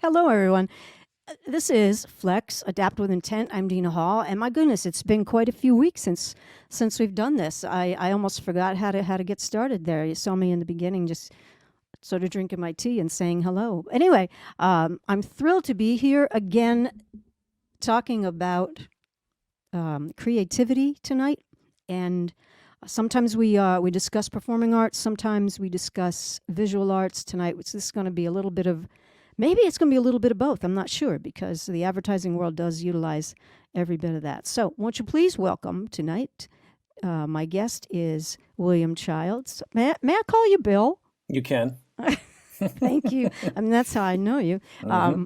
Hello, everyone. This is Flex Adapt with Intent. I'm Dina Hall, and my goodness, it's been quite a few weeks since we've done this. I almost forgot how to get started. There, you saw me in the beginning, just sort of drinking my tea and saying hello. Anyway, I'm thrilled to be here again, talking about creativity tonight, and sometimes we discuss performing arts, sometimes we discuss visual arts. Tonight, which this is going to be a little bit of maybe it's going to be a little bit of both. I'm not sure because the advertising world does utilize every bit of that. So, won't you please welcome tonight? My guest is William Childs. May I call you Bill? You can. Thank you. I mean, that's how I know you. Hmm.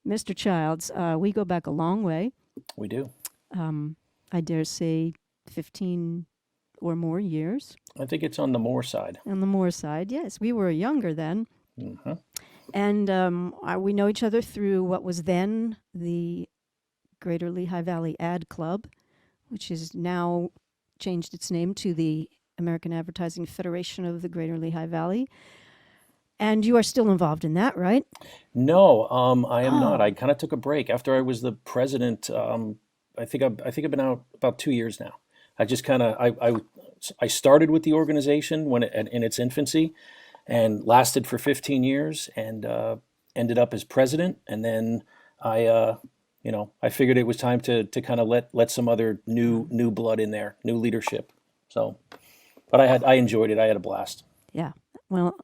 Mr. Childs, we go back a long way. We do. I dare say 15 or more years. I think it's on the more side. On the more side, yes. We were younger then. Hmm. And we know each other through what was then the Greater Lehigh Valley Ad Club, which has now changed its name to the American Advertising Federation of the Greater Lehigh Valley. And you are still involved in that, right? No, I am not. I Oh, kind of took a break after I was the president. I think I've been out about 2 years now. I just kind of I started with the organization in its infancy, and lasted for 15 years, and ended up as president. And then I, I figured it was time to kind of let some other new blood in there, new leadership. So, but I enjoyed it. I had a blast. yeah. Well,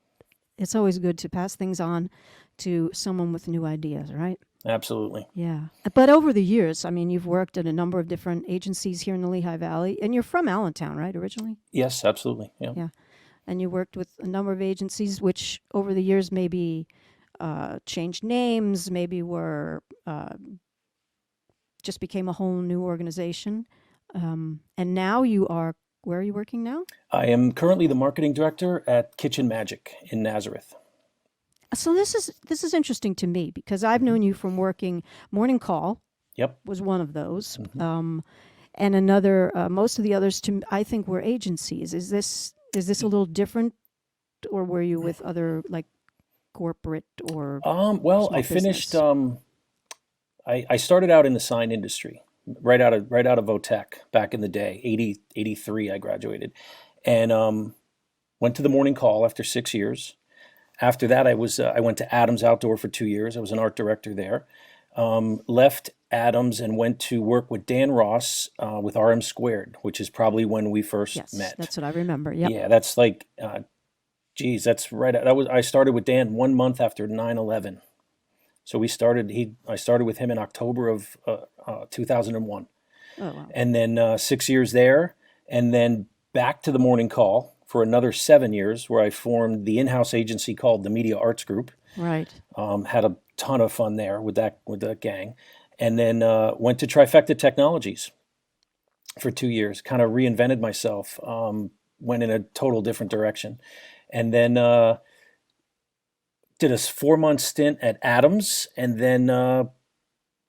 it's always good to pass things on to someone with new ideas, right? Absolutely. Yeah. But over the years, I mean, you've worked at a number of different agencies here in the Lehigh Valley, and you're from Allentown, right, originally? Yes, absolutely. Yeah. Yeah. And you worked with a number of agencies, which over the years maybe changed names, maybe were just became a whole new organization. And now you are, where are you working now? I am currently the marketing director at Kitchen Magic in Nazareth. So this is interesting to me because I've Hmm. known you from working Morning Call Yep. was one of those, Hmm. and another. Most of the others, I think, were agencies. Is this a little different, or were you with other like corporate or Well, small I finished. business? I started out in the sign industry, right out of Votech back in the day. 83 I graduated, and went to the Morning Call after 6 years. After that, I went to Adams Outdoor for 2 years. I was an art director there. Left Adams and went to work with Dan Ross with RM Squared, which is probably when we first Yes, met. that's what I remember. Yep. Yeah, that's like, geez, that's right. I started with Dan 1 month after 9/11. So I started with him in October of 2001, Oh wow. and then 6 years there, and then back to the Morning Call for another 7 years, where I formed the in-house agency called the Media Arts Group. Right. Had a ton of fun there with that gang, and then went to Trifecta Technologies for 2 years. Kind of reinvented myself. Went in a total different direction, and then did a 4 month stint at Adams, and then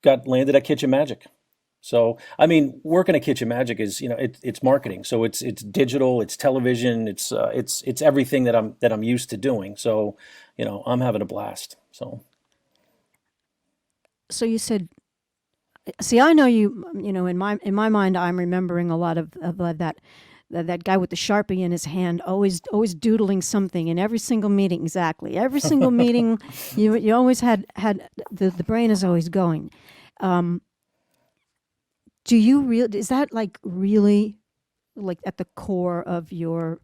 got landed at Kitchen Magic. So, I mean, working at Kitchen Magic is, it's marketing. So it's digital, it's television, it's everything that I'm used to doing. So, I'm having a blast. So, So you said, see, I know you. You know, in my mind, I'm remembering a lot of that guy with the Sharpie in his hand, always doodling something in every single meeting. Exactly, every single meeting, you always had the brain is always going. Um, do you real is that like really like at the core of your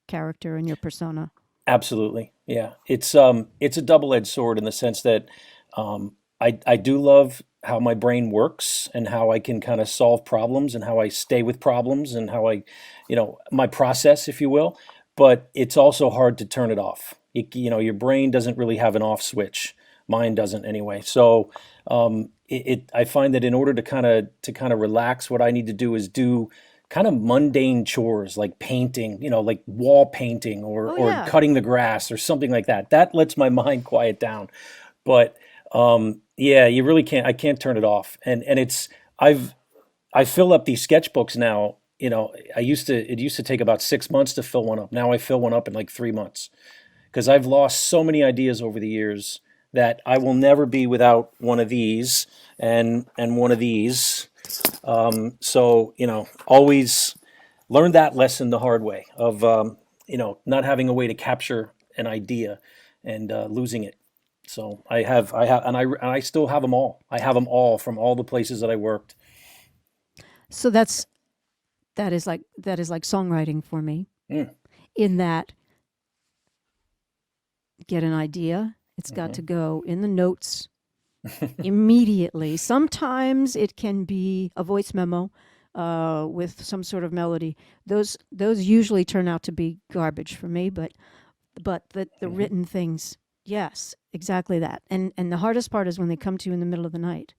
character and your persona? absolutely, yeah. It's a double-edged sword in the sense that I do love how my brain works and how I can kind of solve problems and how I stay with problems and how my process, if you will. But it's also hard to turn it off. Your brain doesn't really have an off switch. Mine doesn't anyway. So I find that in order to kind of relax, what I need to do is do kind of mundane chores like painting, like wall painting or Oh or yeah. cutting the grass or something like that. That lets my mind quiet down. But yeah, you really can't. I can't turn it off. And I've I fill up these sketchbooks now. It used to take about 6 months to fill one up. Now I fill one up in like 3 months because I've lost so many ideas over the years that I will never be without one of these and one of these. So always learned that lesson the hard way of not having a way to capture an idea and losing it. So and I still have them all. I have them all from all the places that I worked. So that is like songwriting for me. Mm. In that, get an idea, it's got to go in the notes immediately. Sometimes it can be a voice memo with some sort of melody. Those usually turn out to be garbage for me, but the written things, yes, exactly that. And the hardest part is when they come to you in the middle of the night.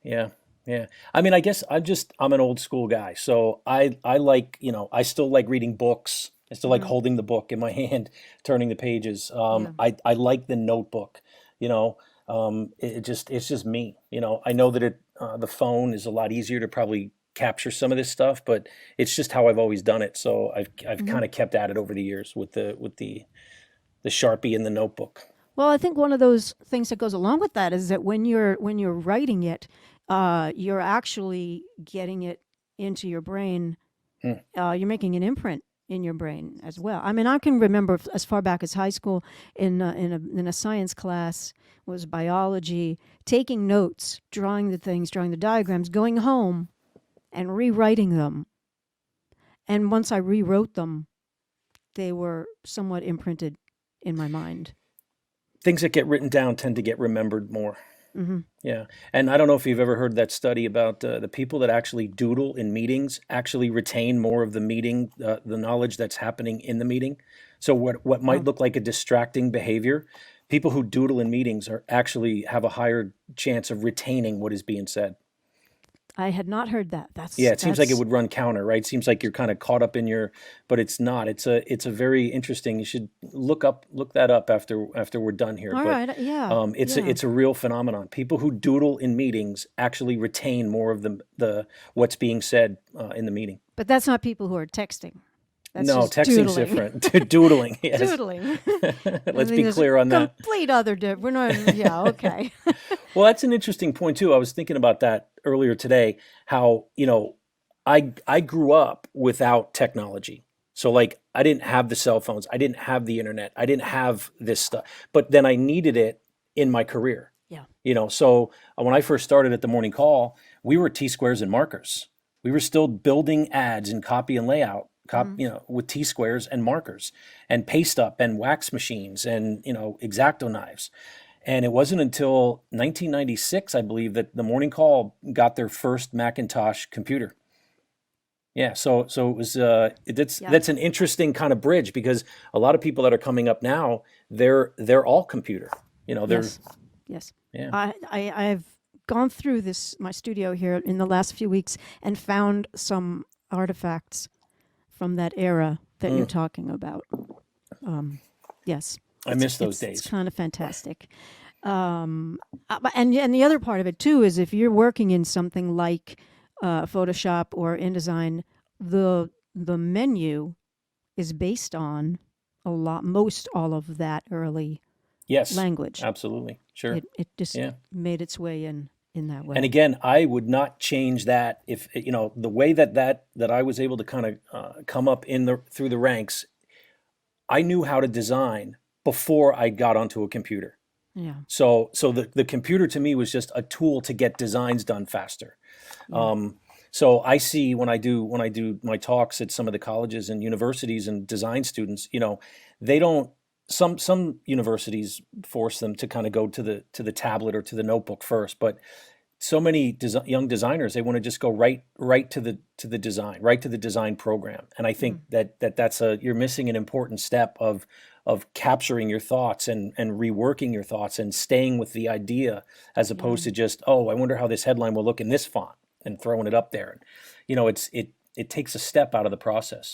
Yeah, yeah. I mean, I guess I'm an old school guy, so I like I still like reading books. I still like holding the book in my hand, turning the pages. Yeah. I like the notebook. It's just me. I know that the phone is a lot easier to probably capture some of this stuff, but it's just how I've always done it. So I've kind of kept at it over the years with the Sharpie and the notebook. Well, I think one of those things that goes along with that is that when you're writing it, you're actually getting it into your brain. Hmm. You're making an imprint in your brain as well. I mean, I can remember as far back as high school in a science class was biology, taking notes, drawing the things, drawing the diagrams, going home and rewriting them. And once I rewrote them, they were somewhat imprinted in my mind. Things that get written down tend to get remembered more. Hmm. Yeah. And I don't know if you've ever heard that study about the people that actually doodle in meetings actually retain more of the meeting, the knowledge that's happening in the meeting. So what might Oh, look like a distracting behavior, people who doodle in meetings are actually have a higher chance of retaining what is being said. I had not heard that. Yeah, That's it seems like it that's would run counter, right? Seems like you're kind of caught up in but it's not. It's a very interesting. You should look that up after we're done here. all But right. Yeah, it's yeah. it's a real phenomenon. People who doodle in meetings actually retain more of the what's being said in the meeting. But that's not people who are texting. That's No, just texting's doodling. different. Doodling, yes. Doodling. I Let's think be there's a clear on that. complete other difference. We're not. Yeah. Okay. Well, that's an interesting point too. I was thinking about that earlier today, how, I grew up without technology. So like I didn't have the cell phones, I didn't have the internet, I didn't have this stuff, but then I needed it in my career. Yeah. So when I first started at the Morning Call, we were T squares and markers. We were still building ads in copy and layout, with T squares and markers and paste up and wax machines and, X-Acto knives. And it wasn't until 1996, I believe, that the Morning Call got their first Macintosh computer. Yeah, so it was Yeah. that's an interesting kind of bridge because a lot of people that are coming up now, they're all computer. They're Yes. Yes. yeah. I've gone through my studio here in the last few weeks and found some artifacts from that era that you're talking about. Yes. I miss those It's days. kind of fantastic. And the other part of it too is if you're working in something like Photoshop or InDesign, the menu is based on most all of that early Yes, language. absolutely. Sure. It just Yeah. made its way in that And way. again, I would not change that if the way that I was able to kind of come up through the ranks. I knew how to design before I got onto a computer. Yeah. So the computer to me was just a tool to get designs done faster. Yeah. So I see when I do my talks at some of the colleges and universities and design students, they don't. Some universities force them to kind of go to the tablet or to the notebook first, but so many young designers, they want to just go right to the design, right to the design program. And I think that's you're missing an important step of capturing your thoughts and reworking your thoughts and staying with the idea as Yeah. opposed to just, oh, I wonder how this headline will look in this font and throwing it up there. It takes a step out of the process.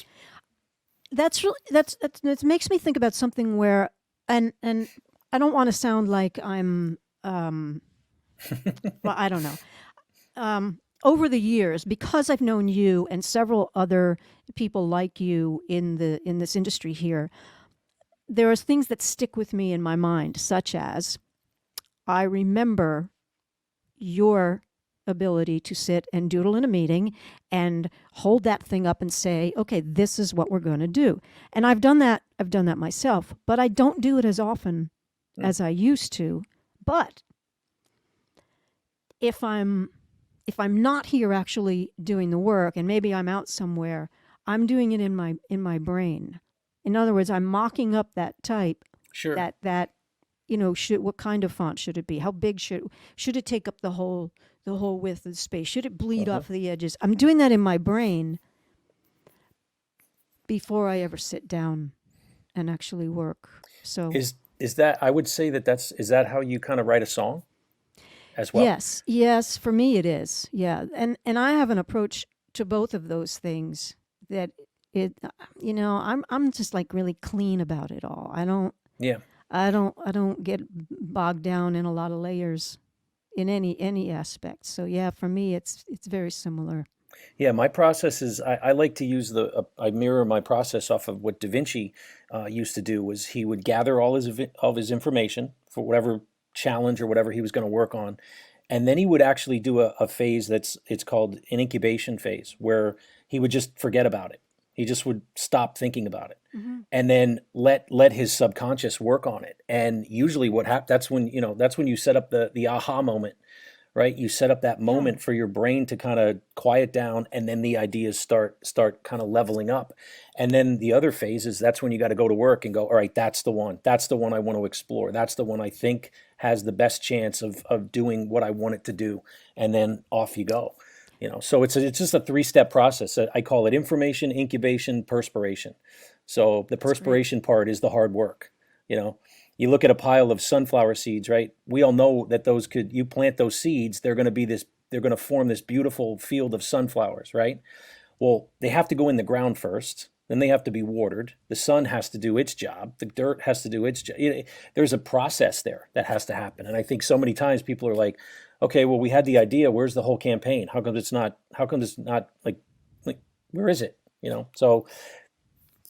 That's really that makes me think about something where and I don't want to sound like I'm well, I don't know. Over the years, because I've known you and several other people like you in this industry here, there are things that stick with me in my mind, such as I remember your ability to sit and doodle in a meeting and hold that thing up and say, okay, this is what we're going to do. And I've done that myself, but I don't do it as often as I used to. But if I'm not here actually doing the work, and maybe I'm out somewhere, I'm doing it in my brain. In other words, I'm mocking up that type. Sure. That what kind of font should it be? How big should it take up the whole width of the space? Should it bleed off the edges? I'm doing that in my brain before I ever sit down and actually work. So Is that, I would say is that how you kind of write a song as well? yes, for me it is. Yeah, and I have an approach to both of those things that I'm just like really clean about it all. Yeah. I don't get bogged down in a lot of layers in any aspect. So yeah, for me it's very similar. Yeah, my process is I like to use I mirror my process off of what Da Vinci used to do. Was he would gather all his information for whatever challenge or whatever he was going to work on, and then he would actually do a phase it's called an incubation phase, where he would just forget about it. He just would stop thinking about it, and then let his subconscious work on it. And usually, that's when you set up the aha moment, right? You set up that moment for your brain to kind of quiet down, and then the ideas start kind of leveling up. And then the other phase is that's when you got to go to work and go, all right, that's the one I want to explore. That's the one I think has the best chance of doing what I want it to do. And then off you go. So it's just a 3-step process. I call it information, incubation, perspiration. So the perspiration part is the hard work. You look at a pile of sunflower seeds, right? We all know that you plant those seeds, they're going to form this beautiful field of sunflowers, right? Well, they have to go in the ground first, then they have to be watered. The sun has to do its job. The dirt has to do its job. There's a process there that has to happen. And I think so many times people are like, okay, well, we had the idea. Where's the whole campaign? How come it's not like where is it? So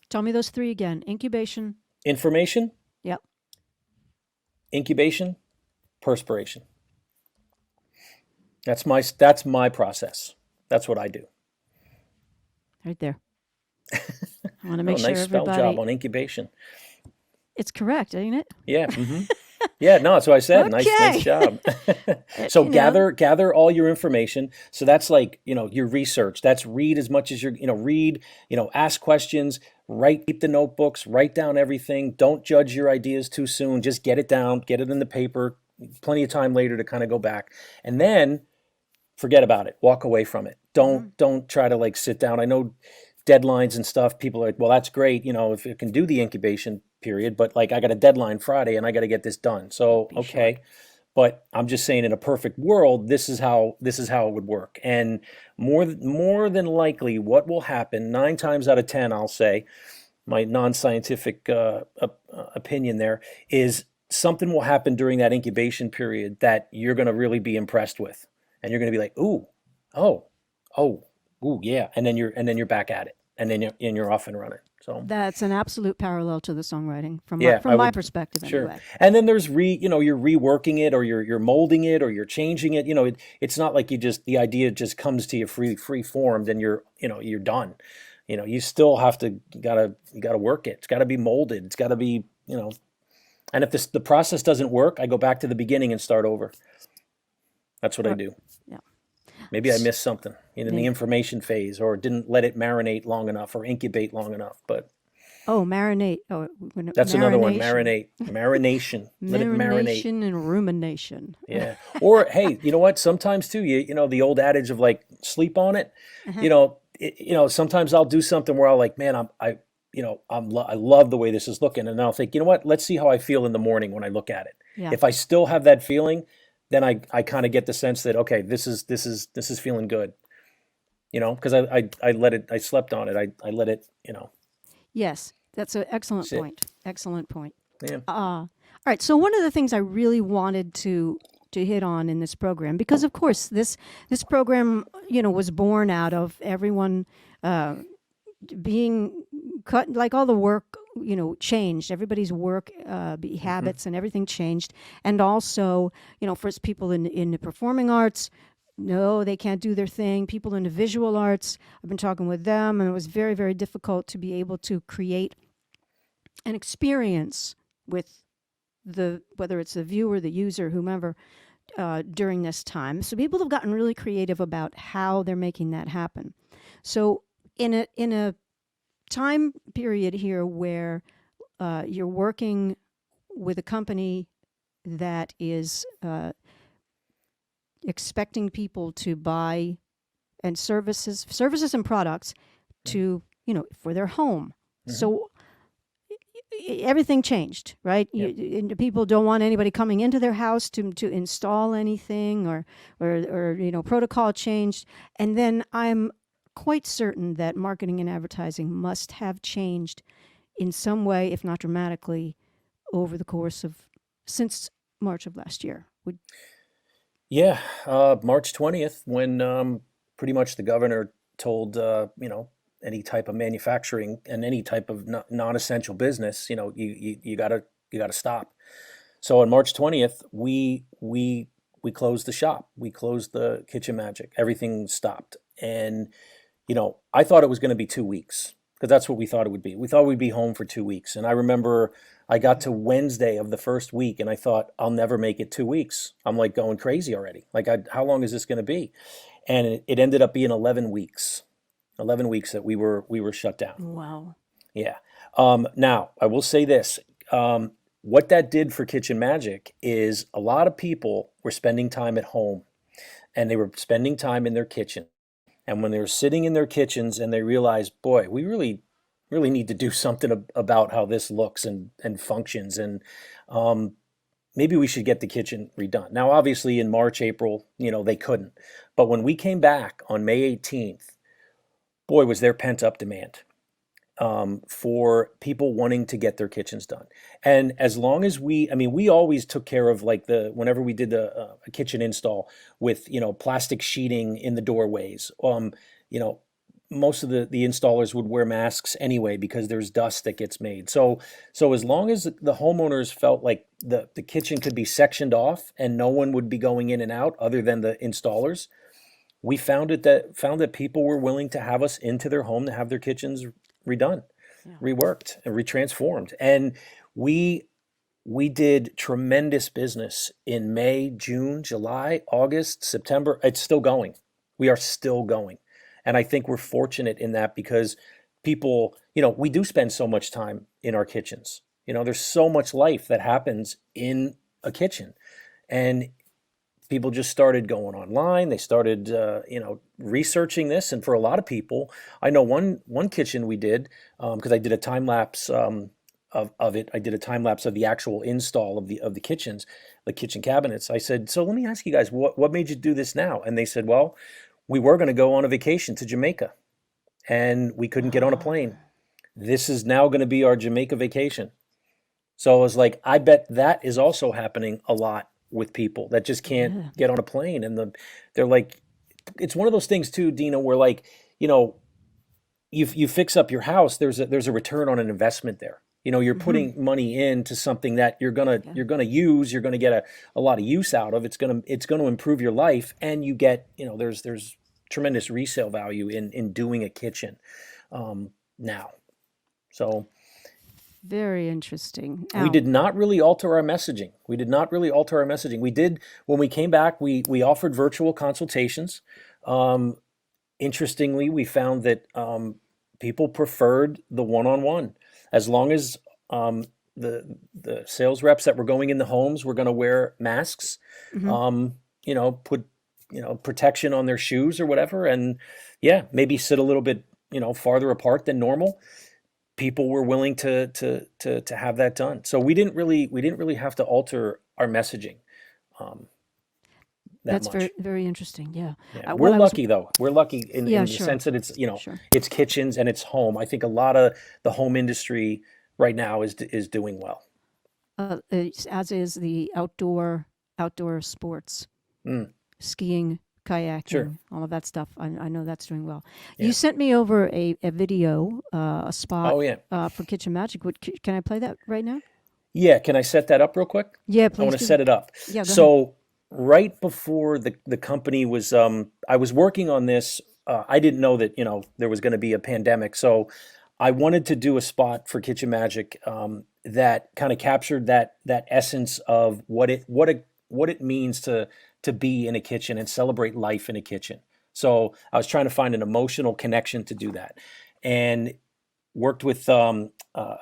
Tell me those 3 again. Incubation. information, Yep. incubation, perspiration. That's my process. That's what I do. Right there. I want to make Oh, sure nice spell everybody. job on incubation. It's correct, ain't it? Yeah. Yeah, no, that's what I said. Okay. Nice job. So gather all your information. So that's like, your research. That's read as much as read, ask questions, keep the notebooks, write down everything. Don't judge your ideas too soon. Just get it down, get it in the paper, plenty of time later to kind of go back. And then forget about it. Walk away from it. Don't try to sit down. I know deadlines and stuff. People are like, well, that's great, if it can do the incubation period, but I got a deadline Friday and I got to get this done. So, okay. But I'm just saying, in a perfect world, this is how it would work. And more than likely, what will happen 9 times out of 10, I'll say, my non-scientific opinion there is something will happen during that incubation period that you're going to really be impressed with, and you're going to be like, ooh, yeah, and then you're back at it, and then you're off and running. So that's an absolute parallel to the songwriting from my perspective, sure. anyway. And then there's you're reworking it, or you're molding it, or you're changing it. It's not like the idea just comes to you free formed and you're done. You still have to gotta work it. It's got to be molded. It's got to be And if the process doesn't work, I go back to the beginning and start over. That's what I do. Yeah. Maybe I missed something in the information phase, or didn't let it marinate long enough or incubate long enough. But marinate. That's another one. Marination. Let it marinate. Marination and rumination. Yeah. Or hey, you know what? Sometimes too, the old adage of sleep on it. Sometimes I'll do something where I'll man, I love the way this is looking, and I'll think, you know what? Let's see how I feel in the morning when I look at it. Yeah. If I still have that feeling, then I kind of get the sense that, okay, this is feeling good, because I slept on it. I let it, Yes, that's an excellent point. Excellent point. Yeah. All right. So one of the things I really wanted to hit on in this program, because of course this program, was born out of everyone being cut, all the work changed. Everybody's work habits and everything changed. And also, for people in the performing arts, no, they can't do their thing. People in the visual arts, I've been talking with them, and it was very, very difficult to be able to create an experience with whether it's the viewer, the user, whomever, during this time. So people have gotten really creative about how they're making that happen. So in a time period here where you're working with a company that is expecting people to buy and services and products to for their home. So everything changed, right? And people don't want anybody coming into their house to install anything, or protocol changed. And then I'm quite certain that marketing and advertising must have changed in some way, if not dramatically, over the course of since March of last year. Yeah, March 20th, when pretty much the governor told, any type of manufacturing and any type of non-essential business, you gotta stop. So on March 20th, we closed the shop. We closed the Kitchen Magic. Everything stopped. And, I thought it was going to be 2 weeks, because that's what we thought it would be. We thought we'd be home for 2 weeks. And I remember I got to Wednesday of the first week and I thought, I'll never make it 2 weeks. I'm like going crazy already. Like, how long is this going to be? And it ended up being 11 weeks. 11 weeks that we were shut down. Wow. Yeah. Now, I will say this. What that did for Kitchen Magic is a lot of people were spending time at home, and they were spending time in their kitchen. And when they were sitting in their kitchens and they realized, boy, we really, really need to do something about how this looks and functions. And maybe we should get the kitchen redone. Now, obviously in March, April, they couldn't. But when we came back on May 18th, boy, was there pent up demand for people wanting to get their kitchens done. And as long as we always took care of, like, whenever we did a kitchen install with, plastic sheeting in the doorways, most of the installers would wear masks anyway because there's dust that gets made. So as long as the homeowners felt like the kitchen could be sectioned off and no one would be going in and out other than the installers, we found that people were willing to have us into their home to have their kitchens redone, reworked, and retransformed. And we did tremendous business in May, June, July, August, September. It's still going. We are still going. And I think we're fortunate in that because people, we do spend so much time in our kitchens. There's so much life that happens in a kitchen. And people just started going online. They started, researching this. And for a lot of people, I know one kitchen we did, because I did a time lapse of it. I did a time lapse of the actual install of the kitchens, the kitchen cabinets. I said, so let me ask you guys, what made you do this now? And they said, well, we were going to go on a vacation to Jamaica, and we couldn't get on a plane. This is now going to be our Jamaica vacation. So I was like, I bet that is also happening a lot with people that just can't get on a plane. And they're like, it's one of those things too, Dina, where, like, you fix up your house, there's a return on an investment there. You're putting money into something that you're gonna use, you're gonna get a lot of use out of. It's gonna improve your life, and you get, there's tremendous resale value in doing a kitchen now. So very interesting. we did not really alter our messaging. We did, when we came back, we offered virtual consultations. Interestingly, we found that people preferred the one-on-one, as long as the sales reps that were going in the homes were going to wear masks, put protection on their shoes or whatever, and maybe sit a little bit farther apart than normal. People were willing to have that done. So we didn't really have to alter our messaging. That's much. very, very interesting. Yeah. We're lucky though. We're lucky in the sure. sense that it's, Sure. it's kitchens and it's home. I think a lot of the home industry right now is doing well. As is the outdoor sports, skiing, Sure. kayaking, all of that stuff. I know that's doing well. You Yeah. sent me over a video, a spot Oh yeah. for Kitchen Magic. Can I play that right now? Yeah. Can I set that up real quick? Yeah, I want please to do. set it up. Yeah, go ahead. So right before the company was, I was working on this. I didn't know that there was going to be a pandemic, so I wanted to do a spot for Kitchen Magic that kind of captured that essence of what it means to be in a kitchen and celebrate life in a kitchen. So I was trying to find an emotional connection to do that, and worked with a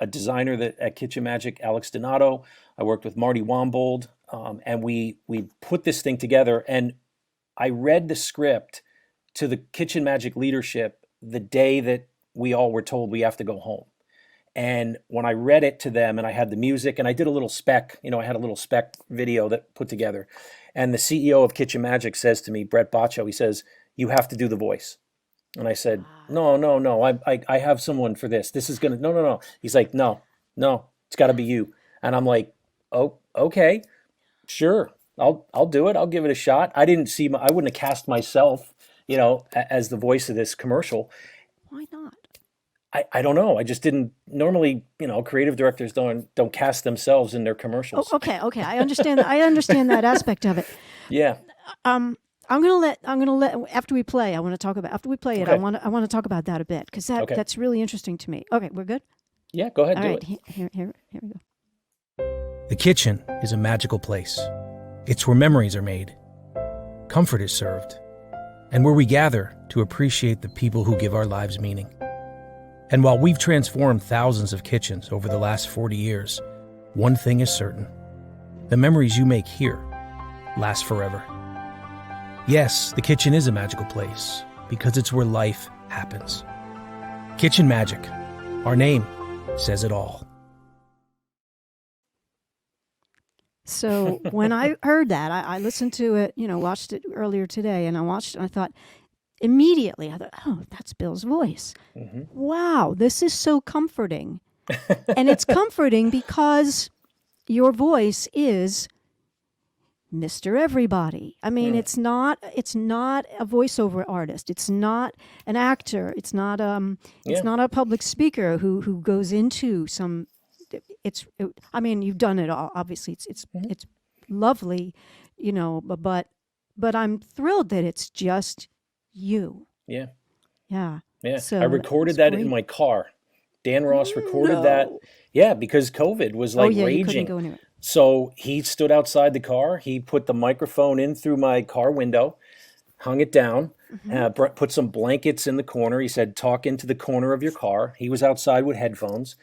designer at Kitchen Magic, Alex Donato. I worked with Marty Wombold, and we put this thing together. And I read the script to the Kitchen Magic leadership the day that we all were told we have to go home. And when I read it to them, and I had the music, and I did a little spec, I had a little spec video that put together. And the CEO of Kitchen Magic says to me, Brett Baccio, he says, "You have to do the voice." And I said, "No, no, no. I have someone for this. This is gonna no, no, no." He's like, "No, no, it's got to be you." And I'm like, "Oh, okay, sure. I'll do it. I'll give it a shot." I wouldn't have cast myself, as the voice of this commercial. Why not? I don't know. I just didn't normally, creative directors don't cast themselves in their Oh, commercials. okay, okay. I understand. I understand that aspect of it. Yeah. I'm gonna let after we play. I want to talk about after we play it. I Okay. want to I want to talk about that a bit because Okay. that's really interesting to me. Okay, we're good. Yeah, go ahead, All do right, it. here we go. The kitchen is a magical place. It's where memories are made, comfort is served, and where we gather to appreciate the people who give our lives meaning. And while we've transformed thousands of kitchens over the last 40 years, one thing is certain. The memories you make here last forever. Yes, the kitchen is a magical place because it's where life happens. Kitchen Magic. Our name says it all. So when I heard that, I listened to it. Watched it earlier today, and I watched it. And I thought immediately, I thought, oh, that's Bill's voice. Hmm. Wow, this is so comforting, and it's comforting because your voice is Mr. Everybody. I mean, it's not a voiceover artist. It's not an actor. It's not Yeah. a public speaker who goes into some. I mean, you've done it all. Obviously, it's lovely, but I'm thrilled that it's just you. Yeah. Yeah. Yeah. So I that recorded was that in great. my car. Dan Ross recorded that. No. Yeah, because COVID was Oh like yeah, you couldn't raging. go anywhere. So he stood outside the car. He put the microphone in through my car window, hung it down, put some blankets in the corner. He said, "Talk into the corner of your car." He was outside with headphones,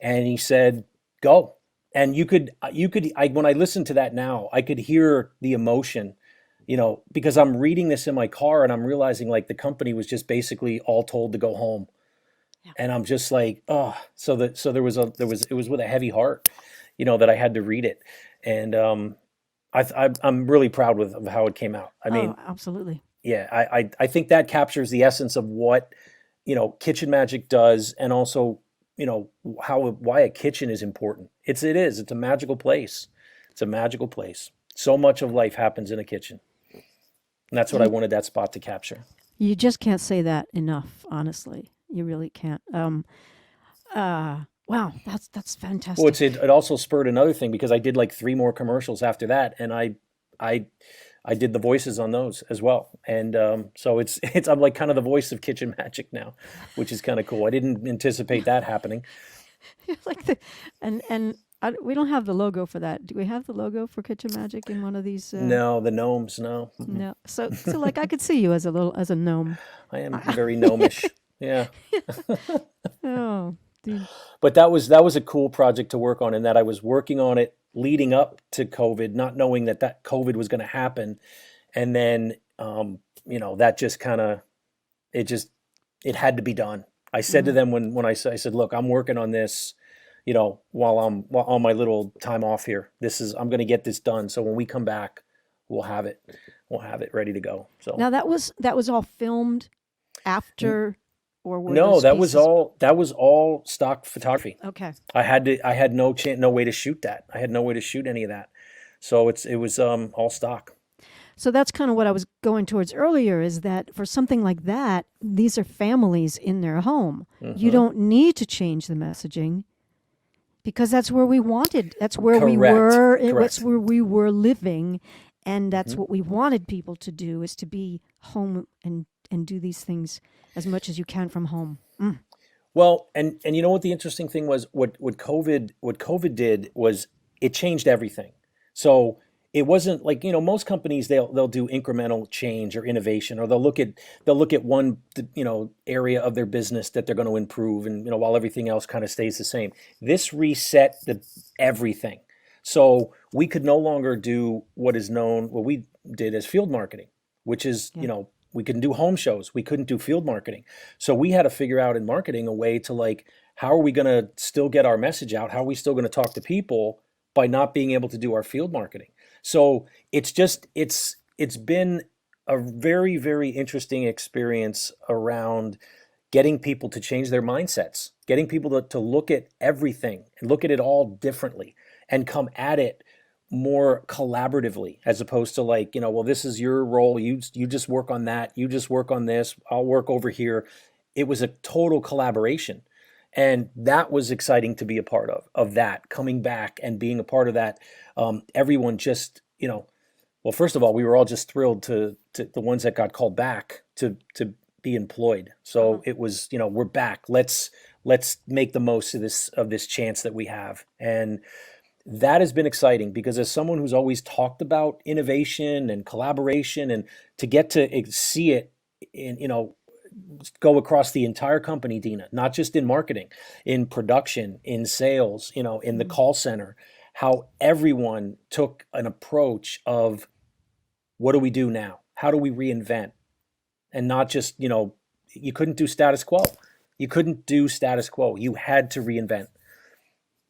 and he said, "Go." And when I listened to that now, I could hear the emotion, because I'm reading this in my car and I'm realizing like the company was just basically all told to go home. Yeah. And I'm just like, oh, so it was with a heavy heart, that I had to read it. And I'm really proud of how it came out. I mean, Oh, absolutely. yeah, I think that captures the essence of what, Kitchen Magic does, and also, why a kitchen is important. It's a magical place. It's a magical place. So much of life happens in a kitchen. And that's what I wanted that spot to capture. You just can't say that enough, honestly. You really can't. Wow, that's Well, fantastic. it also spurred another thing because I did like 3 more commercials after that, and I did the voices on those as well. And so it's I'm like kind of the voice of Kitchen Magic now, which is kind of cool. I didn't anticipate that happening. Like we don't have the logo for that. Do we have the logo for Kitchen Magic in one of these? No, the gnomes, no. No. So like I could see you as a gnome. I am very gnomish. Yeah. Oh, dude. But that was a cool project to work on, in that I was working on it leading up to COVID, not knowing that COVID was going to happen. And then, that just kind of, it had to be done. I said to them when I said, "Look, I'm working on this, while I'm on my little time off here. I'm going to get this done. So when we come back, we'll have it ready to go." So Now that was all filmed after, or were no, those that was pieces? all stock photography. Okay. I had no way to shoot that. I had no way to shoot any of that. So it was all stock. So that's kind of what I was going towards earlier, is that for something like that, these are families in their home. You don't need to change the messaging because that's where we wanted. That's where we Correct. were. Correct. That's where we were living, and that's what we wanted people to do, is to be home and do these things as much as you can from home. Well, and you know what the interesting thing was, what COVID did was it changed everything. So it wasn't like, most companies, they'll do incremental change or innovation, or they'll look at one, area of their business that they're going to improve, and while everything else kind of stays the same. This reset everything. So we could no longer do what we did as field marketing, which is, we couldn't do home shows. We couldn't do field marketing. So we had to figure out in marketing a way to, like, how are we going to still get our message out? How are we still going to talk to people by not being able to do our field marketing? So it's been a very, very interesting experience around getting people to change their mindsets, getting people to look at everything and look at it all differently and come at it more collaboratively, as opposed to, like, well, this is your role. You just work on that. You just work on this. I'll work over here. It was a total collaboration. And that was exciting to be a part of that, coming back and being a part of that. Everyone just, well, first of all, we were all just thrilled to the ones that got called back to be employed. So it was, we're back. Let's make the most of this chance that we have. And that has been exciting, because as someone who's always talked about innovation and collaboration, and to get to see it in, go across the entire company, Dina, not just in marketing, in production, in sales, in the call center, how everyone took an approach of, what do we do now? How do we reinvent? And not just, you couldn't do status quo. You couldn't do status quo. You had to reinvent.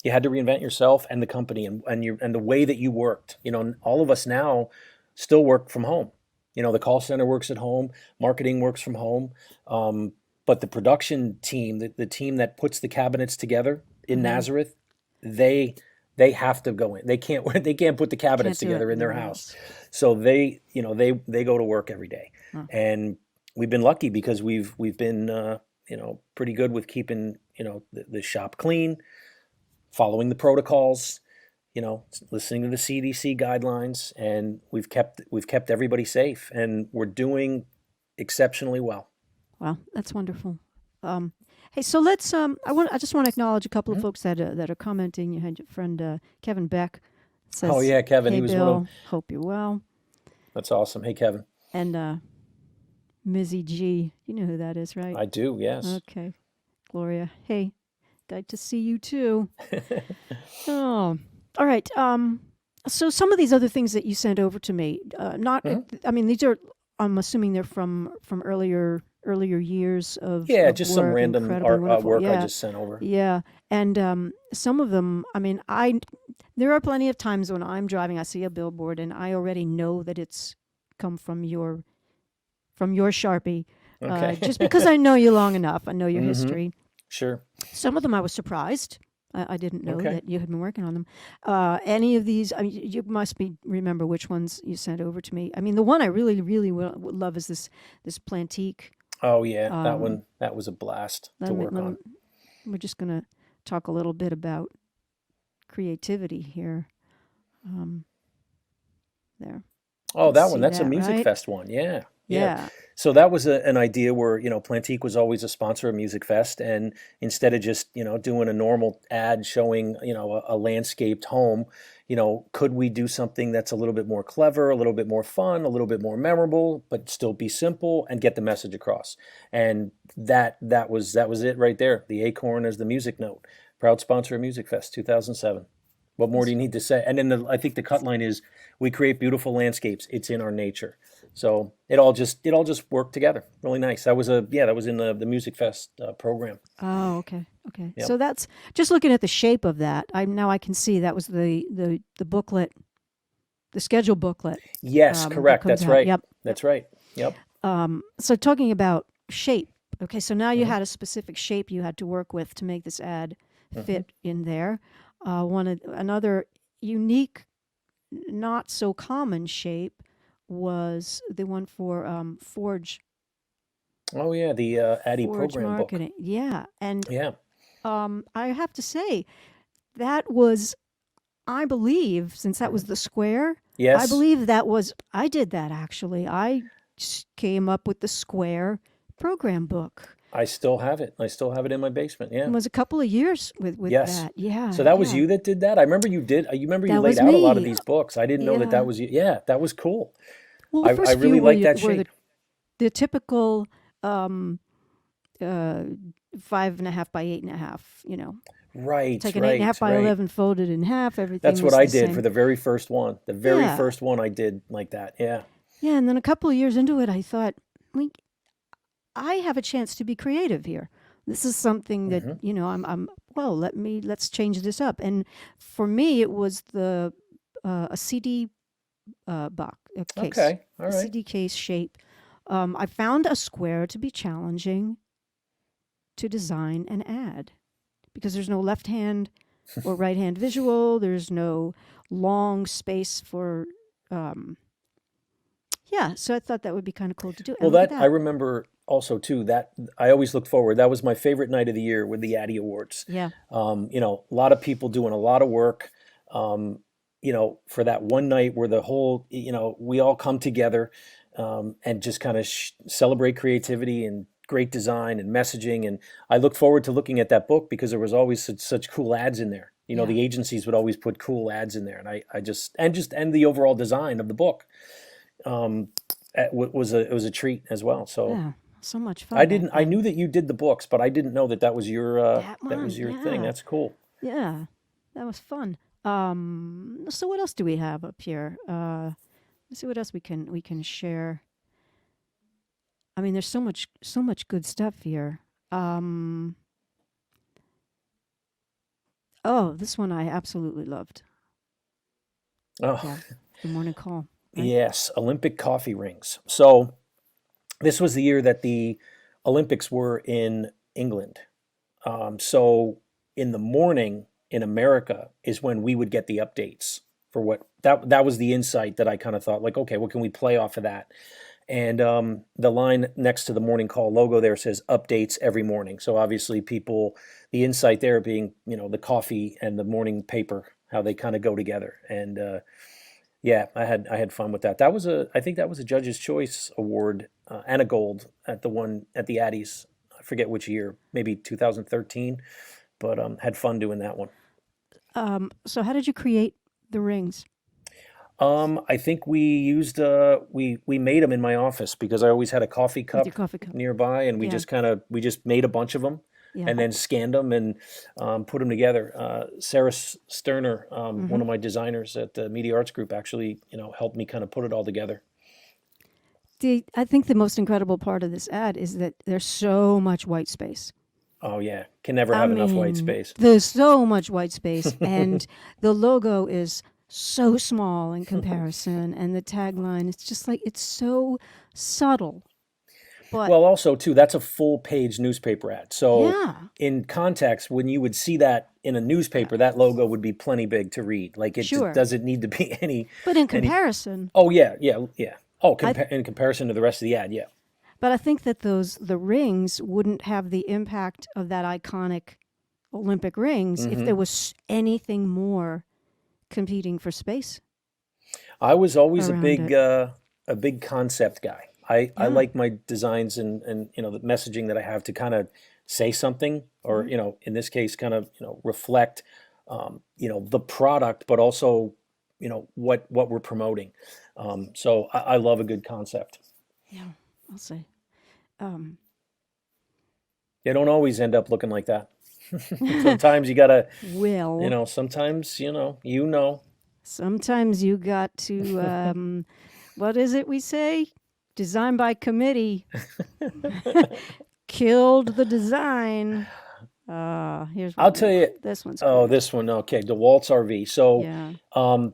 You had to reinvent yourself and the company and the way that you worked. All of us now still work from home. The call center works at home, marketing works from home, but the production team, the team that puts the cabinets together in Nazareth, they have to go in. They can't put the cabinets together in their house. So they go to work every day, and we've been lucky because we've been pretty good with keeping the shop clean, following the protocols, listening to the CDC guidelines, and we've kept everybody safe, and we're doing exceptionally well. Wow, that's wonderful. Hey, so let's. I just want to acknowledge a couple of folks that are commenting. You had your friend Kevin Beck. Says, Oh yeah, Kevin. Hey, He was Bill, one of them. hope you're well. That's awesome. Hey, Kevin. And Mizzy G, you know who that is, right? I do. Yes. Okay. Gloria, hey, good to see you too. Oh, all right. So some of these other things that you sent over to me, I mean, these are. I'm assuming they're from earlier years of just work, some random wonderful. work Yeah. I just sent over. Yeah, and some of them, I mean, there are plenty of times when I'm driving, I see a billboard, and I already know that it's come from your Sharpie, Okay. just because I know you long enough. I know your history. Sure. Some of them I was surprised. I didn't know Okay. that you had been working on them. Any of these, I mean, you must remember which ones you sent over to me. I mean, the one I really, really would love is this Plantique. Oh yeah, that was a blast to work on. We're just going to talk a little bit about creativity here. There. Oh, Let's that see one. That's a that, Music right? Fest one. Yeah. Yeah. So that was an idea where, Plantique was always a sponsor of Music Fest. And instead of just, doing a normal ad showing, a landscaped home, could we do something that's a little bit more clever, a little bit more fun, a little bit more memorable, but still be simple and get the message across? And that was it right there. The acorn as the music note. Proud sponsor of Music Fest 2007. What more do you need to say? And then I think the cut line is, we create beautiful landscapes. It's in our nature. So it all just worked together. Really nice. That was in the Music Fest program. Oh, okay. Yep. So that's just looking at the shape of that. I can see that was the booklet, the schedule booklet. Yes, that correct. comes That's out. right. Yep. That's right. Yep. So talking about shape. Okay, so now you had a specific shape you had to work with to make this ad fit in there. Another unique, not so common shape was the one for Oh yeah, the Addy Forge program book. Marketing. Yeah, and Yeah. I have to say that was, I believe, since that was the square, I Yes, believe that was, I did that actually. Came up with the square program book. I still have it. I still have it in my basement. It Yeah. was a couple of years with Yes. that. Yeah, So that was yeah. you that did that? I remember you did. You remember you That laid was out a lot of me. these books. I didn't know that that Yeah. was you. Yeah, that was cool. Well, the I first few really like that were shape. the typical um, uh, 5.5 by 8.5. Right, Take an 8.5 right, by right. 11, fold it in half. Everything That's what was I the did for same. the very first one. The very Yeah, first one I did like that. Yeah. yeah. And then a couple of years into it, I thought, we, I have a chance to be creative here. This is something that Hmm. I'm. Well, let's change this up. And for me, it was a CD case, Okay. All a right. CD case shape. I found a square to be challenging to design and add because there's no left hand or right hand visual. There's no long space for, um, yeah. So I thought that would be kind of cool to do. Well, And look at that I that. remember also too. That I always look forward. That was my favorite night of the year with the Addy Awards. Yeah. A lot of people doing a lot of work. Um, for that one night where the whole, we all come together and just kind of celebrate creativity and great design and messaging. And I look forward to looking at that book because there was always such cool ads in there. Yeah. The agencies would always put cool ads in there, and and the overall design of the book it was a treat as well. So Yeah. So much fun back I then. knew that you did the books, but I didn't know that that was That that was one. your thing. Yeah. That's cool. Yeah. That was fun. So what else do we have up here? Let's see what else we can share. I mean, there's so much good stuff here. Um, oh, this one I absolutely loved. Oh, Yeah, the morning call, right? yes, Olympic coffee rings. So this was the year that the Olympics were in England. So in the morning in America is when we would get the updates for what that was the insight that I kind of thought like, okay, what can we play off of that? And the line next to the morning call logo there says updates every morning. So obviously the insight there being, the coffee and the morning paper, how they kind of go together. And yeah, I had fun with that. I think that was a Judge's Choice Award and a gold at the Addies. I forget which year, maybe 2013, but had fun doing that one. So how did you create the rings I think we used we made them in my office because I always had a coffee with your cup coffee cup? nearby, and Yeah, we just made a bunch of them yeah. and then scanned them and put them together. Sarah Sterner, one Mm-hmm. of my designers at the Media Arts Group, actually helped me kind of put it all together. I think the most incredible part of this ad is that there's so much white space. Oh yeah, can never I have enough white mean, space. there's so much white space, and the logo is so small in comparison, and the tagline, it's just like, it's so subtle. But Well, also too, that's a full page newspaper ad. So yeah, in context, when you would see that in a yeah, newspaper, that logo would be plenty big to read. Like it just sure. doesn't need to be But in any. comparison, Oh yeah, yeah, yeah. Oh, I in comparison to the rest of the ad, yeah. but I think that the rings wouldn't have the impact of that iconic Olympic rings if there Hmm. was anything more competing for space I was always around it. a big concept guy. I Yeah. like my designs and the messaging that I have to kind of say something, or Hmm. in this case, kind of reflect the product, but also what we're promoting. So I love a good concept. Yeah, I'll say. Um, They don't always end up looking like that. Sometimes you gotta, Will, sometimes sometimes you got to, what is it we say? Design by committee. Killed the design. Here's I'll one. tell you. This one's Oh, great. this one. Okay, DeWalt's RV. So, Yeah.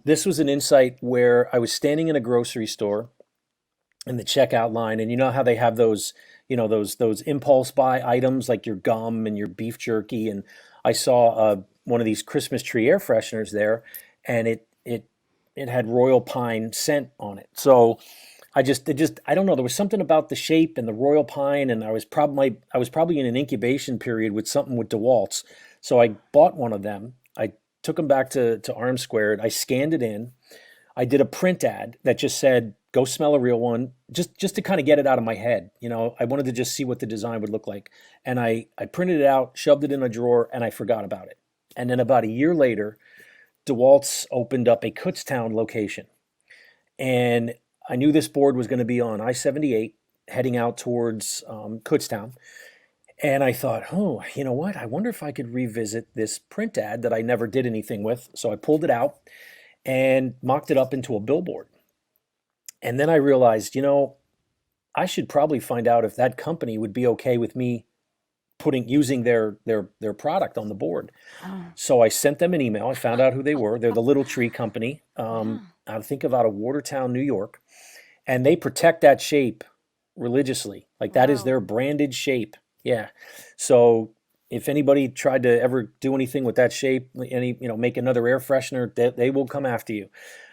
this was an insight where I was standing in a grocery store in the checkout line, and you know how they have those, those impulse buy items like your gum and your beef jerky, and I saw one of these Christmas tree air fresheners there, and it had royal pine scent on it. So I don't know. There was something about the shape and the royal pine, and I was probably in an incubation period with something with DeWalt's. So I bought one of them. I took them back to Arm Squared. I scanned it in. I did a print ad that just said, "Go smell a real one," just to kind of get it out of my head. I wanted to just see what the design would look like. And I printed it out, shoved it in a drawer, and I forgot about it. And then about a year later, DeWalt's opened up a Kutztown location. And I knew this board was going to be on I-78 heading out towards Kutztown. And I thought, oh, you know what? I wonder if I could revisit this print ad that I never did anything with. So I pulled it out and mocked it up into a billboard. And then I realized, I should probably find out if that company would be okay with me using their product on the board. Oh. So I sent them an email. I found out who they were. They're the Little Tree Company. I think out of Watertown, New York. And they protect that shape religiously. Like that is Wow. their branded shape. Yeah. So if anybody tried to ever do anything with that shape, make another air freshener, they will come after you.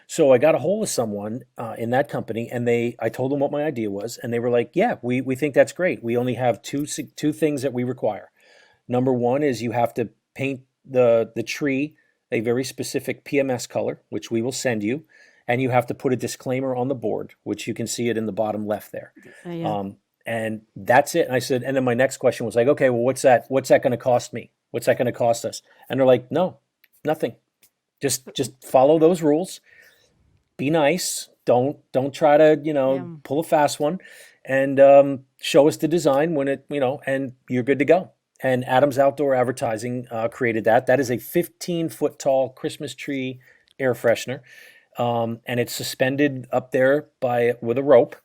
So I got a hold of someone in that company, and I told them what my idea was, and they were like, "Yeah, we think that's great. We only have two things that we require. Number one is you have to paint the tree a very specific PMS color, which we will send you, and you have to put a disclaimer on the board, which you can see it in the bottom left there. Yeah. And that's it." And I said, and then my next question was like, "Okay, well, what's that going to cost me? What's that going to cost us?" And they're like, "No, nothing. Just follow those rules. Be nice. Don't try to, pull a fast one, and show us the design when and you're good to go." And Adams Outdoor Advertising created that. That is a 15-foot tall Christmas tree air freshener. And it's suspended up there with a rope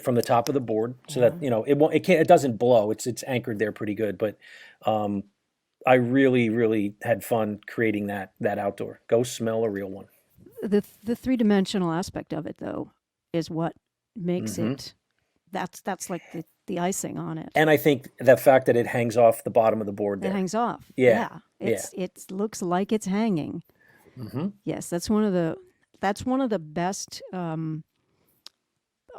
from the top of the board, so that it doesn't blow. It's anchored there pretty good. But I really, really had fun creating that outdoor. Go smell a real one. The three-dimensional aspect of it, though, is what makes Mhm. it. That's like the icing on it. And I think the fact that it hangs off the bottom of the board It there. hangs off. Yeah, It looks like it's hanging. hmm Yes, that's one of the best.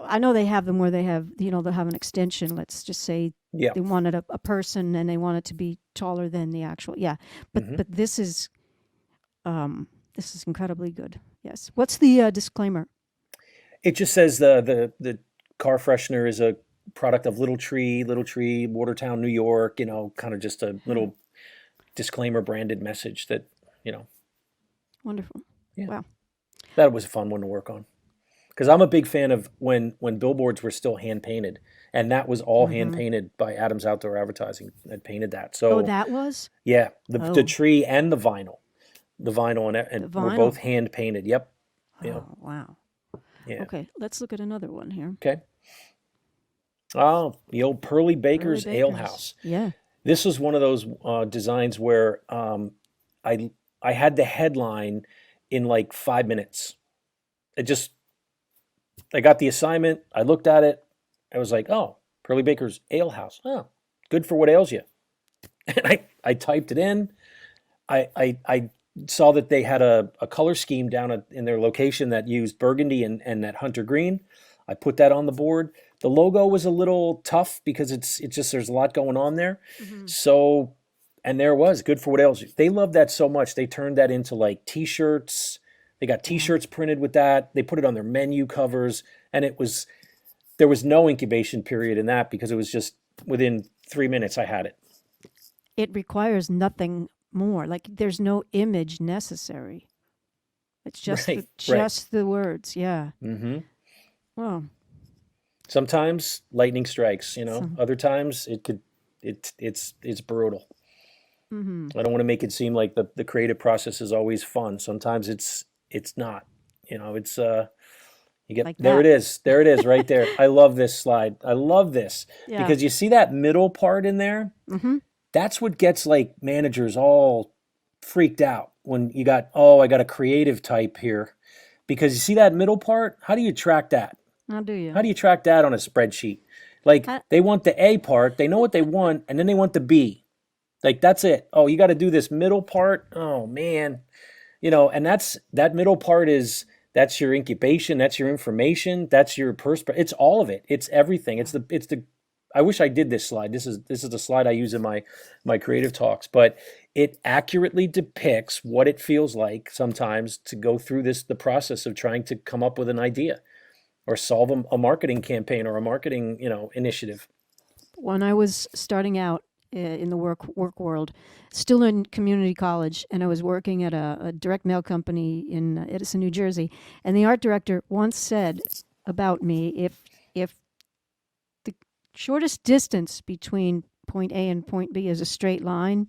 I know they have them where they have, they'll have an extension. Let's just say Yeah. they wanted a person and they want it to be taller than the actual. Yeah, but Mhm. but this is incredibly good. Yes. What's the disclaimer? It just says the car freshener is a product of Little Tree, Watertown, New York. Kind of just a little disclaimer branded message that Wonderful. Yeah. Wow. that was a fun one to work on. Because I'm a big fan of when billboards were still hand painted, and that was all hand painted by Adams Outdoor Advertising that painted that. So Oh, that was? yeah, the Oh. tree and the vinyl and The were vinyl. both hand painted. Yep. Yeah. Oh, wow. Yeah. Okay, let's look at another one here. Okay. Oh, the old Pearly Baker's Early Ale Bakers. House. Yeah. This was one of those designs where I had the headline in like 5 minutes. I got the assignment. I looked at it. I was like, oh, Pearly Baker's Ale House. Oh, good for what ails you. And I typed it in. I saw that they had a color scheme down in their location that used burgundy and that hunter green. I put that on the board. The logo was a little tough because it's just there's a lot going on there. So, and there it was, good for what ails you. They loved that so much. They turned that into like T-shirts. They got T-shirts printed with that. They put it on their menu covers, and there was no incubation period in that because it was just within 3 minutes I had it. It requires nothing more. Like there's no image necessary. It's just Right, just the words. Yeah. hmm Well, Sometimes lightning strikes, Some- Other times it's brutal. hmm I don't want to make it seem like the creative process is always fun. Sometimes it's not. It's you get Like there that. it is. There it is right there. I love this slide. I love this Yeah. because you see that middle part in there? hmm That's what gets like managers all freaked out when I got a creative type here. Because you see that middle part? How do you track that? How do you? How do you track that on a spreadsheet? Like I- they want the A part, they know what they want, and then they want the B. Like that's it. Oh, you got to do this middle part. Oh man. And that middle part is that's your incubation, that's your information, that's your perspective. It's all of it. It's everything. It's the I wish I did this slide. This is the slide I use in my creative talks, but it accurately depicts what it feels like sometimes to go through the process of trying to come up with an idea or solve a marketing campaign or a marketing, initiative. When I was starting out in the work world, still in community college, and I was working at a direct mail company in Edison, New Jersey, and the art director once said about me, if the shortest distance between point A and point B is a straight line,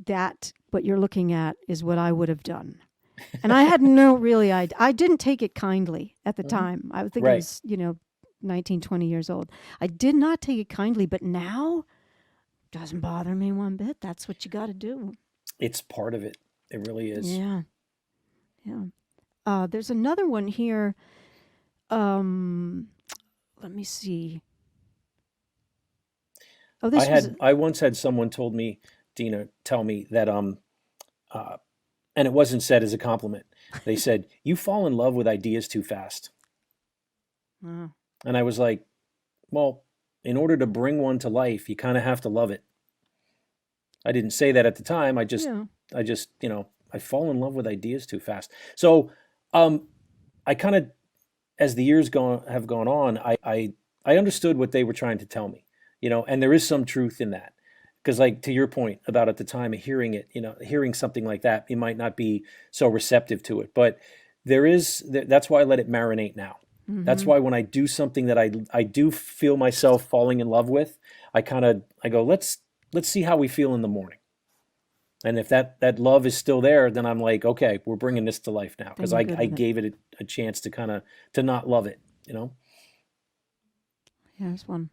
that what you're looking at is what I would have done. And I had no really idea. I didn't take it kindly at the time. I would think I Right. was, 19, 20 years old. I did not take it kindly, but now doesn't bother me one bit. That's what you got to do. It's part of it. It really is. Yeah. Yeah. There's another one here. Let me see. Oh, this was I once had someone told me, Dina, tell me that and it wasn't said as a compliment. They said, "You fall in love with ideas too fast." uh, And I was like, well, in order to bring one to life, you kind of have to love it. I didn't say that at the time. I just, I fall in love with ideas too fast. So, I kind of, as the years have gone on, I understood what they were trying to tell me, and there is some truth in that. Because, like, to your point about at the time of hearing it, hearing something like that, you might not be so receptive to it. But that's why I let it marinate now. That's why when I do something that I do feel myself falling in love with, I go, let's see how we feel in the morning. And if that love is still there, then I'm like, okay, we're bringing this to life now, because Then I you're good with it. gave it a chance to not love it, Here's one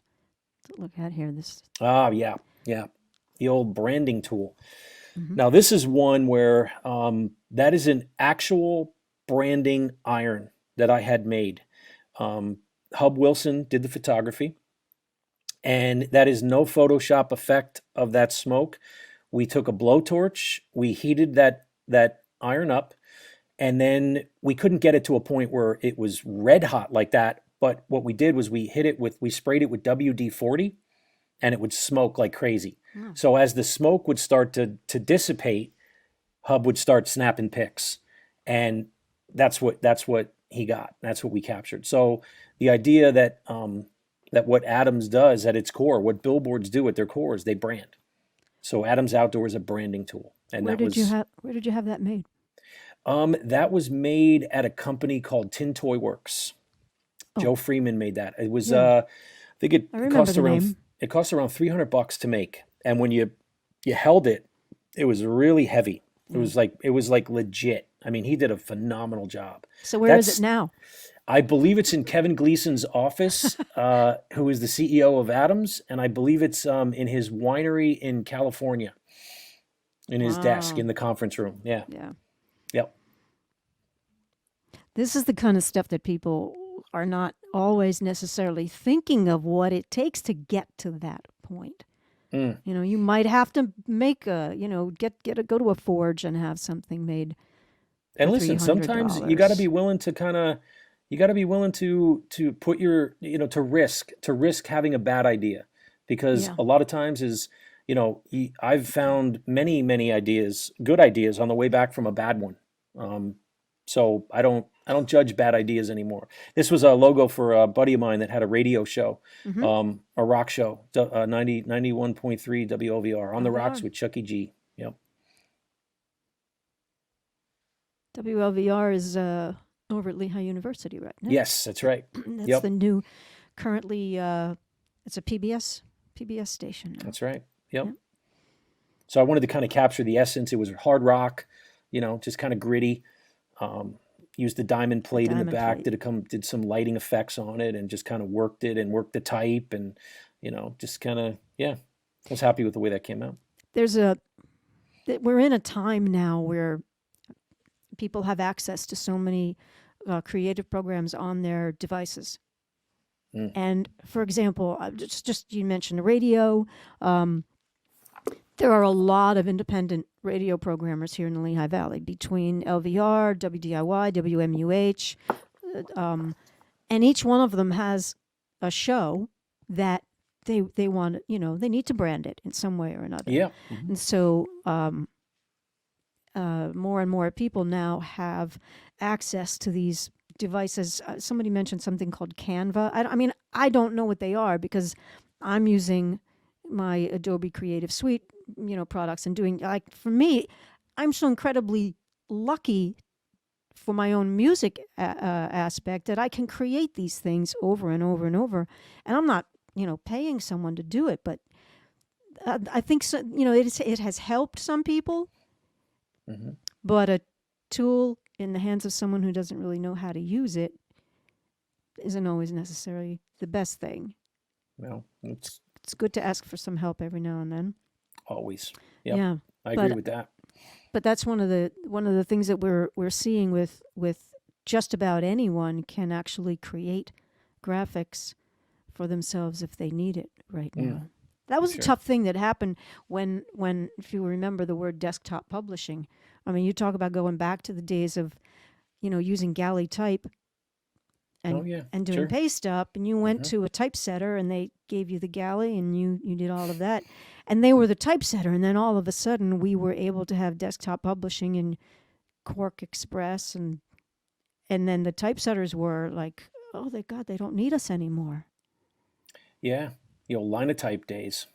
to look at here. This. Yeah, the old branding tool. Now this is one where that is an actual branding iron that I had made. Hub Wilson did the photography, and that is no Photoshop effect of that smoke. We took a blowtorch, we heated that iron up, and then we couldn't get it to a point where it was red hot like that. But what we did was we sprayed it with WD-40, and it would smoke like crazy. So as the smoke would start to dissipate, Hub would start snapping pics, and that's what he got. That's what we captured. So the idea that what Adams does at its core, what billboards do at their core, is they brand. So Adams Outdoor is a branding tool, and Where did you have that made? that was made at a company called Tin Toy Works. Joe Freeman made that. It was I think it I remember cost the around name. it cost around $300 to make, and when you held it, it was really heavy. It was like legit. I mean, he did a phenomenal job. So where is That's- it now? I believe it's in Kevin Gleason's office, who is the CEO of Adams, and I believe it's in his winery in California, in his desk Wow. in the conference room. Yeah. Yeah. Yep. This is the kind of stuff that people are not always necessarily thinking of what it takes to get to that point. You might have to make go to a forge and have something made. And for listen, sometimes you got to $300. be willing to put your, to risk having a bad idea, because Yeah. a lot of times I've found many ideas, good ideas, on the way back from a bad one. So I don't judge bad ideas anymore. This was a logo for a buddy of mine that had a radio show, a rock show, 91.3 WLVR on the rocks with Chucky G. Yep. WLVR is over at Lehigh University right now. Yes, that's right. That's Yep. the new, currently, it's a PBS station now. That's right. Yep. Yep. So I wanted to kind of capture the essence. It was hard rock, just kind of gritty. Used the diamond plate in the diamond back. plate. Did some lighting effects on it, and just kind of worked it and worked the type, and just kind of I was happy with the way that came out. We're in a time now where people have access to so many creative programs on their devices. And for example, just you mentioned the radio. There are a lot of independent radio programmers here in the Lehigh Valley between LVR, WDIY, WMUH, and each one of them has a show that they want, they need to brand it in some way or another. Yeah. And so more and more people now have access to these devices. Somebody mentioned something called Canva. I don't know what they are because I'm using my Adobe Creative Suite, products and doing, like, for me, I'm so incredibly lucky for my own music aspect that I can create these things over and over and over. And I'm not, paying someone to do it, but I think so, it has helped some people, Hmm. but a tool in the hands of someone who doesn't really know how to use it isn't always necessarily the best thing. Well, it's It's good to ask for some help every now and then. always. Yep. Yeah. I agree but- with that. But that's one of the things that we're seeing with just about anyone can actually create graphics for themselves if they need it right now. Mm. That was Sure. a tough thing that happened when if you remember the word desktop publishing. I mean, you talk about going back to the days of using galley type and Oh, yeah. and doing Sure. paste up, and you went Mhm. to a typesetter and they gave you the galley and you did all of that, and they were the typesetter, and then all of a sudden we were able to have desktop publishing and Quark Express, and then the typesetters were like, oh, they don't need us anymore. Yeah. Linotype days.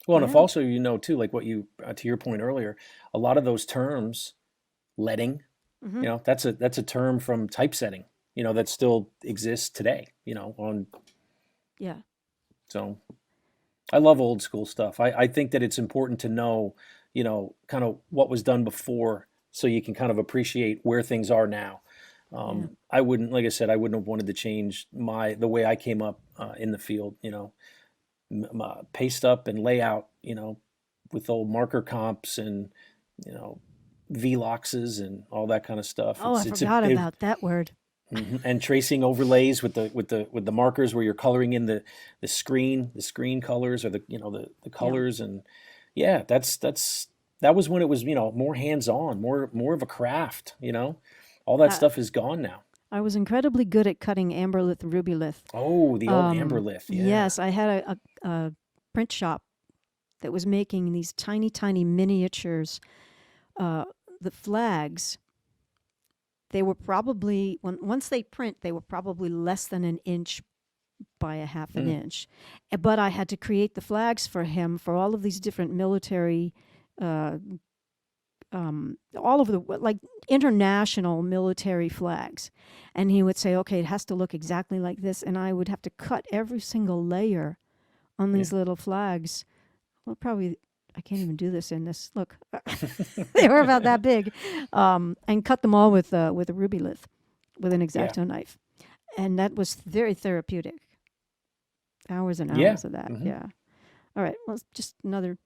Well, and if Yeah. also, too, like what you, to your point earlier, a lot of those terms, leading, Mhm. that's a term from typesetting, that still exists today, Yeah. so I love old school stuff. I think that it's important to know, kind of what was done before so you can kind of appreciate where things are now. I wouldn't, like I said, I wouldn't have wanted to change the way I came up in the field, paste up and layout, with old marker comps and, VLOXs and all that kind of stuff. Oh, I forgot about that word. And tracing overlays with the markers where you're coloring in the screen colors or the colors. And yeah, that was when it was, more hands-on, more of a craft, all that stuff is gone now. I was incredibly good at cutting amberlith, rubylith. Oh, the old Amberlith. Yeah. Yes, I had a print shop that was making these tiny, tiny miniatures. The flags, they were probably, once they print, they were probably less than an inch by a half an inch. But I had to create the flags for him for all of these different military, all of the, like, international military flags. And he would say, okay, it has to look exactly like this. And I would have to cut every single layer on these little flags. Well, probably, I can't even do this in this. Look, they were about that big. And cut them all with a rubylith, with an X-Acto knife. And that was very therapeutic. Hours and hours of that. Mhm. Yeah. All right. Well, just another.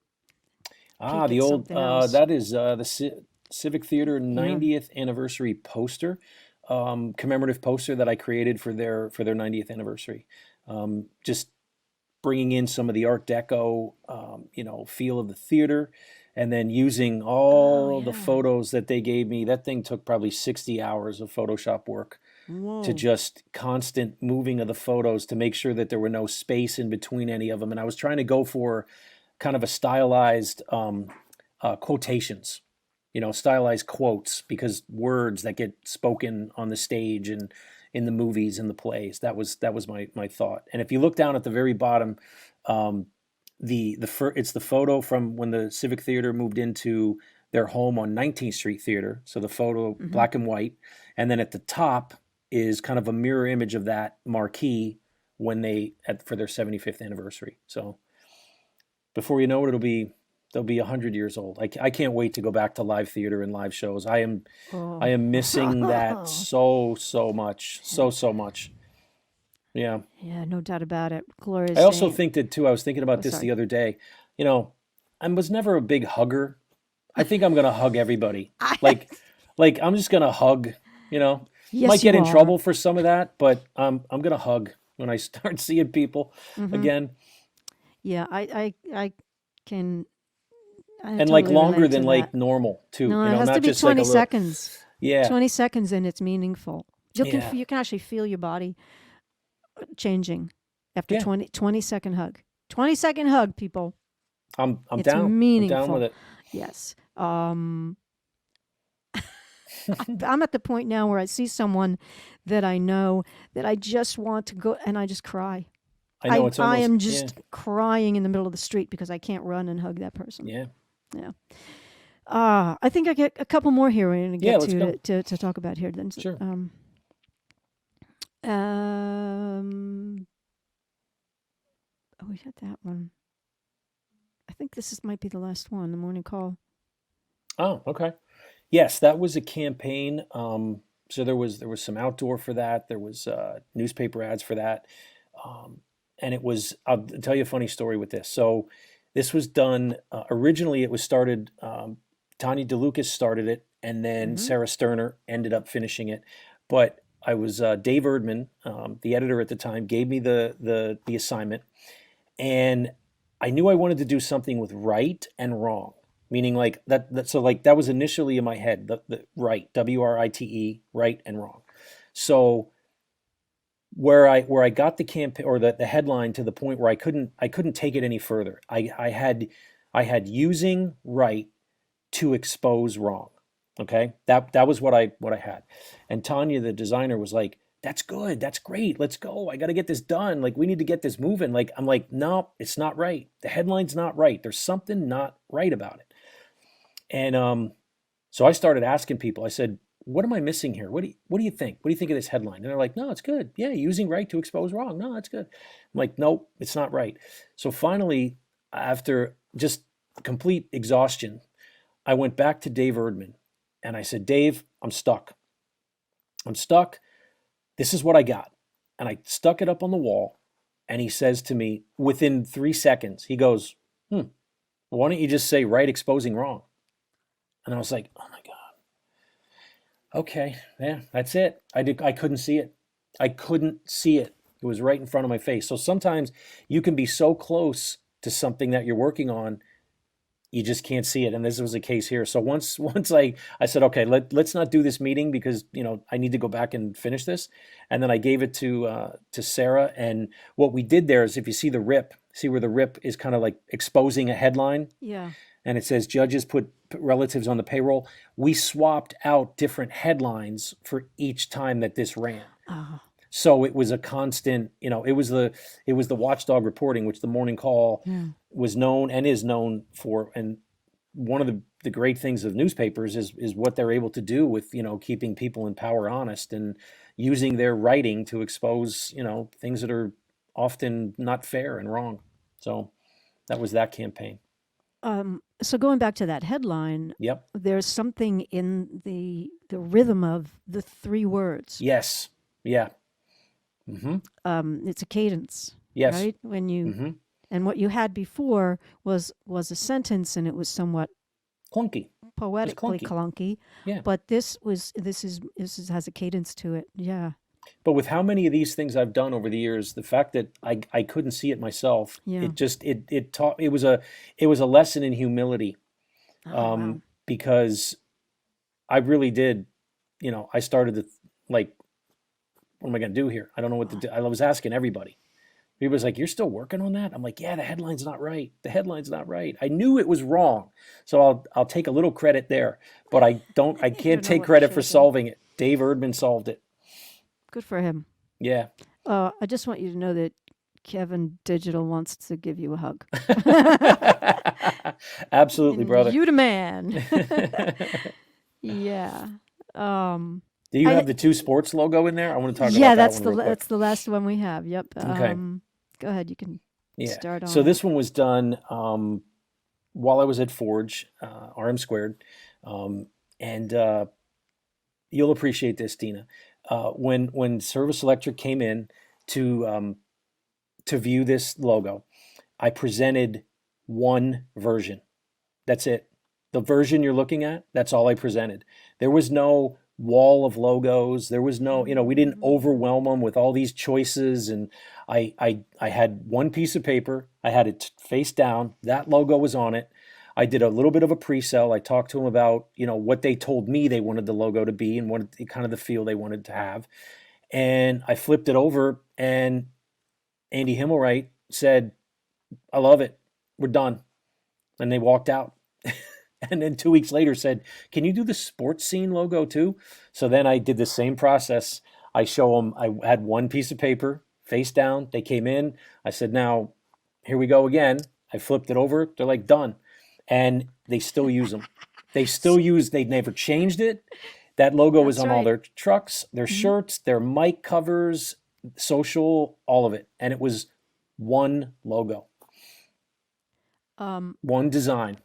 Ah, peek the at old, something else. that is the Civic Theater 90th anniversary poster, commemorative poster that I created for their 90th anniversary. Just bringing in some of the Art Deco, feel of the theater, and then using all the yeah. photos that they gave me. That thing took probably 60 hours of Photoshop work Whoa. to just constant moving of the photos to make sure that there were no space in between any of them. And I was trying to go for kind of a stylized quotations, stylized quotes, because words that get spoken on the stage and in the movies and the plays. That was my thought. And if you look down at the very bottom, it's the photo from when the Civic Theater moved into their home on 19th Street Theater. So the photo, black and white. And then at the top is kind of a mirror image of that marquee when for their 75th anniversary. So before you know it, they'll be 100 years old. I can't wait to go back to live theater and live shows. I am missing that so much, so much. Yeah. Yeah, no doubt about it. Gloria's I also saying- think that too. I was thinking about this sorry. the other day. I was never a big hugger. I think I'm gonna hug everybody. Like I'm just gonna hug. Yes, Might get you in are. trouble for some of that, but I'm gonna hug when I start seeing people again. Yeah, I can I and like totally longer relate than to like that. normal too. No, You it know, has to not be just like a 20 little. seconds. Yeah, 20 seconds and it's meaningful. yeah, You can actually feel your body changing after yeah. 20-second hug. 20-second hug, people. I'm It's down. I'm down with meaningful. it. Yes. I'm at the point now where I see someone that I know that I just want to go and I just cry. I know it's I almost am yeah, just crying in the middle of the street because I can't run and hug that person. yeah, Yeah. I think I get a couple more here we're going to yeah. get Let's go. to talk about here. Then, Sure. Oh, we had that one. I think might be the last one, the morning call. Oh, okay. Yes, that was a campaign. So there was some outdoor for that. There was newspaper ads for that, um, and it was. I'll tell you a funny story with this. So this was done originally. It was started. Tanya DeLucas started it, and then Mm-hmm. Sarah Sterner ended up finishing it. But I was Dave Erdman, the editor at the time, gave me the assignment, and I knew I wanted to do something with right and wrong, meaning like that so like that was initially in my head, the right, WRITE, right and wrong. So where I got the campaign or the headline to the point where I couldn't take it any further. I had using right to expose wrong. Okay, that was what I had, and Tanya, the designer, was like, "That's good, that's great, let's go. I got to get this done. Like we need to get this moving." Like I'm like, "No, it's not right. The headline's not right. There's something not right about it." And so I started asking people. I said, "What am I missing here? What do you think? What do you think of this headline?" And they're like, "No, it's good. Yeah, using right to expose wrong. No, that's good." I'm like, "Nope, it's not right." So finally, after just complete exhaustion, I went back to Dave Erdman and I said, "Dave, I'm stuck. I'm stuck. This is what I got." And I stuck it up on the wall. And he says to me within 3 seconds, he goes, "Why don't you just say right exposing wrong?" And I was like, "Oh my God. Okay, yeah, that's it." I couldn't see it. I couldn't see it. It was right in front of my face. So sometimes you can be so close to something that you're working on, you just can't see it. And this was the case here. So once I said, "Okay, let's not do this meeting because I need to go back and finish this." And then I gave it to Sarah. And what we did there is, if you see the rip, see where the rip is kind of like exposing a headline, Yeah. and it says judges put relatives on the payroll. We swapped out different headlines for each time that this ran. Oh, So it was a constant, it was the watchdog reporting, which the morning call yeah. was known and is known for. And one of the great things of newspapers is what they're able to do with, keeping people in power honest and using their writing to expose, things that are often not fair and wrong. So that was that campaign. So going back to that headline, Yep. there's something in the rhythm of the three words. Yes. Yeah. It's a cadence, Yes. right? When you and what you had before was a sentence, and it was somewhat Clunky. poetically clunky. clunky. Yeah. But this has a cadence to it. Yeah. But with how many of these things I've done over the years, the fact that I couldn't see it myself, Yeah. it taught it was a lesson in humility, Oh, wow. because I really did, I started to like, what am I going to do here? I don't know what to do. I was asking everybody. People was like, "You're still working on that?" I'm like, "Yeah, the headline's not right. The headline's not right." I knew it was wrong, so I'll take a little credit there, but I can't don't know take what credit you for should've done. solving it. Dave Erdman solved it. Good for him. Yeah. I just want you to know that Kevin Digital wants to give you a hug. Absolutely, brother. You the man. Yeah. Do you have the two sports logo in there? I want to talk Yeah, about that one real quick. that's the last one we have. Yep. Okay. Go ahead. You can Yeah. start on. So this one was done while I was at Forge, RM Squared, and you'll appreciate this, Dina. When Service Electric came in to view this logo, I presented one version. That's it. The version you're looking at, that's all I presented. There was no wall of logos. There was no, we didn't overwhelm them with all these choices. And I had one piece of paper. I had it face down. That logo was on it. I did a little bit of a pre-sell. I talked to them about, what they told me they wanted the logo to be and what kind of the feel they wanted to have. And I flipped it over, and Andy Himmelwright said, "I love it. We're done." And they walked out. And then 2 weeks later said, "Can you do the sports scene logo too?" So then I did the same process. I show them, I had one piece of paper face down. They came in. I said, "Now, here we go again." I flipped it over. They're like, "Done." And they still use them. They never changed it. That logo is That's on all right. their trucks, their shirts, their mic covers, social, all of it. And it was one logo, one design,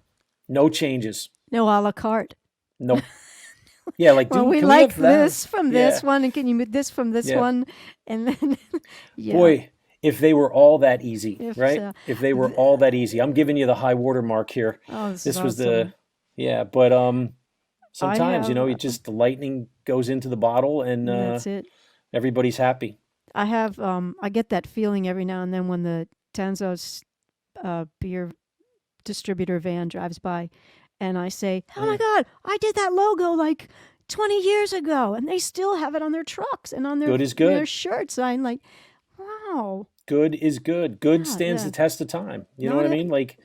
no changes. No a la carte. Nope. Yeah, like, Well, dude, we can like have that? this from this Yeah. one, and can you move this from this Yeah. one? And then, yeah. Boy, if they were all that easy, If right? so. If they were all that easy. I'm giving you the high water mark here. Oh, this This is was awesome. but sometimes, have, you just the lightning goes into the bottle and That's it. everybody's happy. I have, I get that feeling every now and then when the Tanzos beer distributor van drives by, and I say, "Oh my God, I did that logo like 20 years ago," and they still have it on their trucks and on their Good is good. their shirts. I'm like, wow. Good is good. Good Yeah, stands yeah. the test of time. You know No, what I it- mean? Like,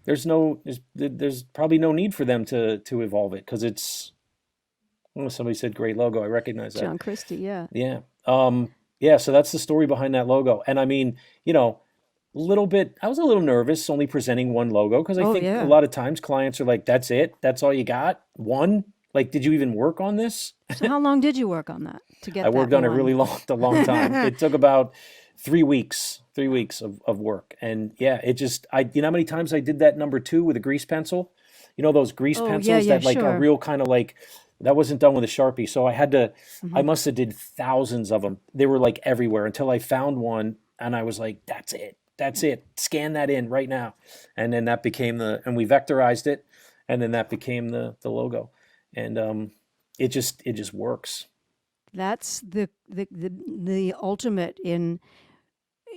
there's probably no need for them to evolve it because it's. Oh, somebody said great logo. I recognize that. John Christie, yeah. Yeah. Yeah. So that's the story behind that logo. And I mean, I was a little nervous only presenting one logo because I Oh, think yeah. a lot of times clients are like, "That's it? That's all you got? One? Like, did you even work on this?" So how long did you work on that to get I that worked on it one? really long time. It took about 3 weeks of work. And yeah, you know how many times I did that number 2 with a grease pencil? You know, those grease Oh, yeah, pencils yeah, that like are sure. real kind of like, that wasn't done with a Sharpie. So I Mm-hmm. must have did thousands of them. They were like everywhere until I found one and I was like, "That's it. That's it. Scan that in right now." And then that became and we vectorized it. And then that became the logo. And it just works. That's the ultimate in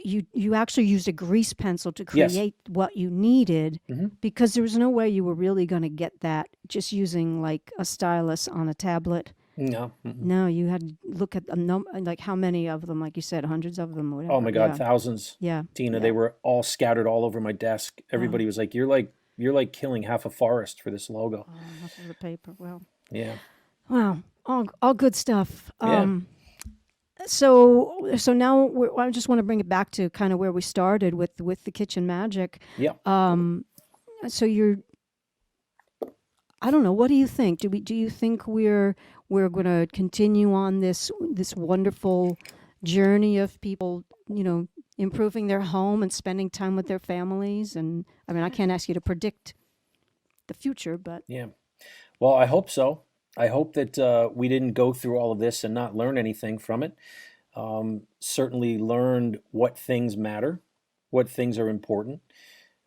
you actually used a grease pencil to Yes. create what you needed Mhm. because there was no way you were really going to get that just using like a stylus on a tablet. No. Mm-mm. No, you had to look at like how many of them, like you said, hundreds of them or whatever. Oh my God, thousands. Yeah. Tina, Yeah. they were all scattered all over my desk. Everybody was like, you're like killing half a forest for this logo." Oh, enough of the paper. Well, Yeah. wow, all good stuff. Yeah. So now I just want to bring it back to kind of where we started with the kitchen magic. Yeah. So I don't know. What do you think? Do you think we're going to continue on this wonderful journey of people, improving their home and spending time with their families? And I mean, I can't ask you to predict the future, but Yeah. Well, I hope so. I hope that we didn't go through all of this and not learn anything from it. Certainly learned what things matter, what things are important.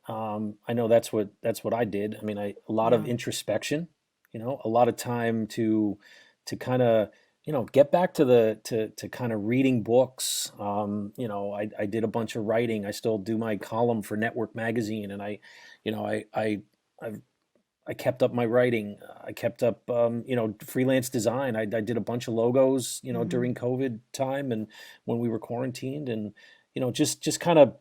I know that's what I did. I mean, a lot of introspection, a lot of time to kind of, get back to kind of reading books. I did a bunch of writing. I still do my column for Network Magazine, and I kept up my writing. I kept up, freelance design. I did a bunch of logos, during COVID time and when we were quarantined, and just kind of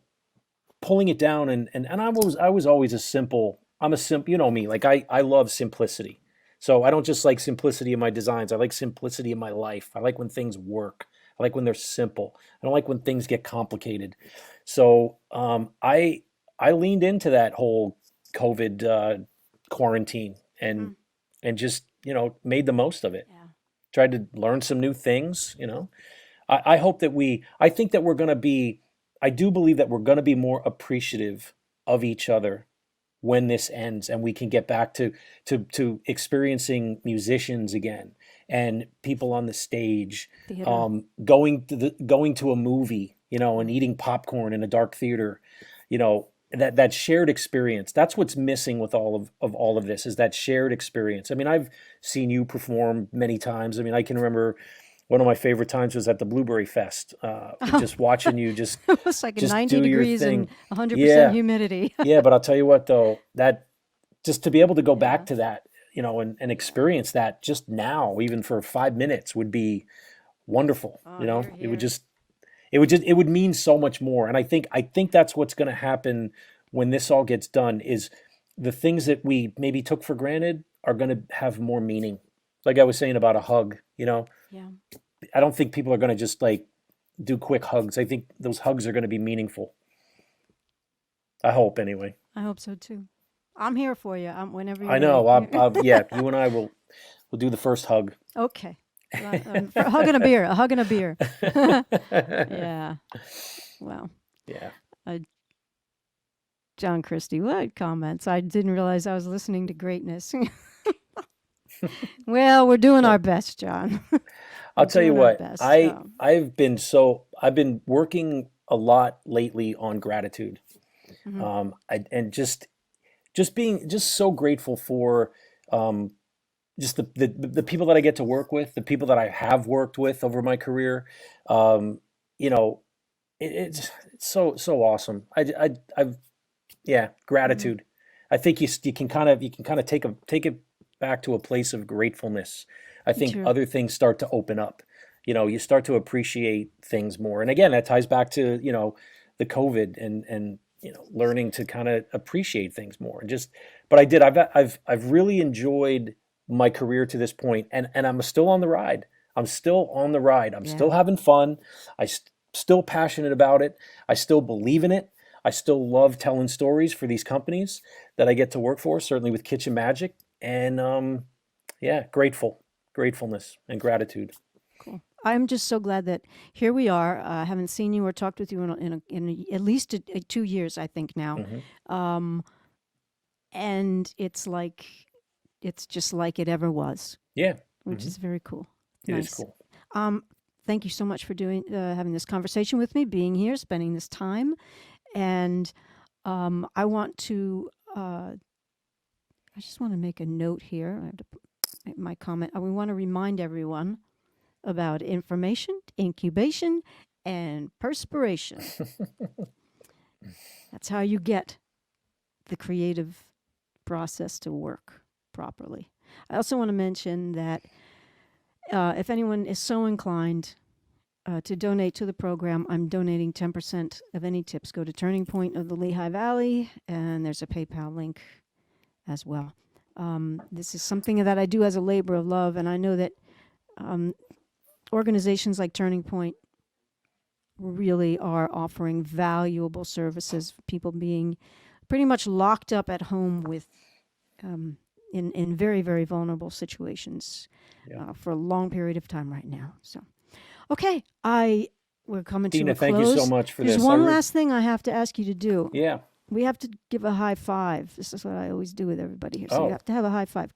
pulling it down. And I was always I'm a simple, you know me, like I love simplicity. So I don't just like simplicity in my designs. I like simplicity in my life. I like when things work. I like when they're simple. I don't like when things get complicated. So I leaned into that whole COVID quarantine and just made the most of it. yeah. Tried to learn some new things. I hope that I think that we're going to be. I do believe that we're going to be more appreciative of each other when this ends and we can get back to experiencing musicians again and people on the stage, Theater. going to a movie, and eating popcorn in a dark theater, that shared experience. That's what's missing with all of this, is that shared experience. I mean, I've seen you perform many times. I mean, I can remember one of my favorite times was at the Blueberry Fest, just watching you just It was like just 90 do your degrees and thing. 100% Yeah. humidity. Yeah, but I'll tell you what though, that just to be able to go Yeah. back to that, and experience that just now, even for 5 minutes, would be wonderful. Oh, It here. would just, it would mean so much more. And I think that's what's going to happen when this all gets done, is the things that we maybe took for granted are going to have more meaning. Like I was saying about a hug, Yeah. I don't think people are going to just like do quick hugs. I think those hugs are going to be meaningful. I hope, anyway. I hope so too. I'm here for you. Whenever you're I know. ready. Yeah, you and I will do the first hug. Okay. For a hug and a beer. A hug and a beer. Yeah. Wow. Yeah. John Christie, what comments? I didn't realize I was listening to greatness. Well, we're doing our best, John. I'll tell you doing our what, best. I've been working a lot lately on gratitude. Mhm. And just being just so grateful for just the people that I get to work with, the people that I have worked with over my career. Um, you know, it's so awesome. Yeah, Mhm. gratitude. I think you can kind of take it back to a place of gratefulness. I think True. other things start to open up. You start to appreciate things more. And again, that ties back to, the COVID and learning to kind of appreciate things more. And just but I've really enjoyed my career to this point, and I'm still on the ride. I'm still on the ride. I'm Yeah. still having fun. Still passionate about it. I still believe in it. I still love telling stories for these companies that I get to work for, certainly with Kitchen Magic. And yeah, gratefulness and gratitude. Cool. I'm just so glad that here we are. I haven't seen you or talked with you at least 2 years, I think now. Hmm. Um, and it's just like it ever was, Yeah, which hmm, is very cool. it is Nice. cool. Um, Thank you so much for having this conversation with me, being here, spending this time, and I want to. I just want to make a note here. I have to make my comment. We want to remind everyone about information, incubation, and perspiration. That's how you get the creative process to work properly. I also want to mention that if anyone is so inclined to donate to the program, I'm donating 10% of any tips. Go to Turning Point of the Lehigh Valley, and there's a PayPal link as well. This is something that I do as a labor of love, and I know that um, organizations like Turning Point really are offering valuable services for people being pretty much locked up at home with in very, very vulnerable situations Yeah. for a long period of time right now. So, okay, we're coming to Dina, a thank you so close. much for There's this. one last thing I have to ask you to do. Yeah. We have to give a high five. This is what I always do with everybody here. So you Oh. have to have a high five.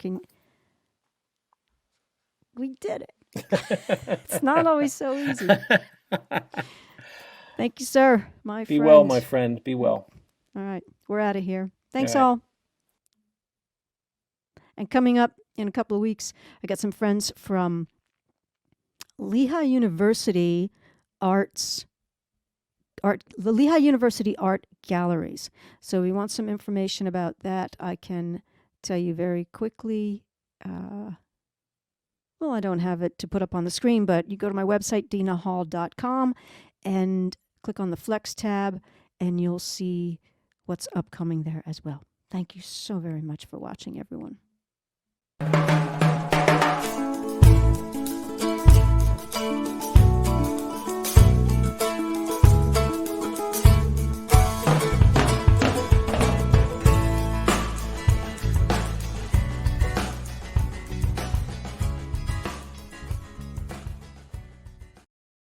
We did it. It's not always so easy. Thank you, sir, my Be friend. well, my friend. Be well. All right, we're out of here. Thanks All right. all. And coming up in a couple of weeks, I got some friends from Lehigh University the Lehigh University Art Galleries. So we want some information about that. I can tell you very quickly. Well, I don't have it to put up on the screen, but you go to my website, dinahall.com, and click on the Flex tab, and you'll see what's upcoming there as well. Thank you so very much for watching, everyone.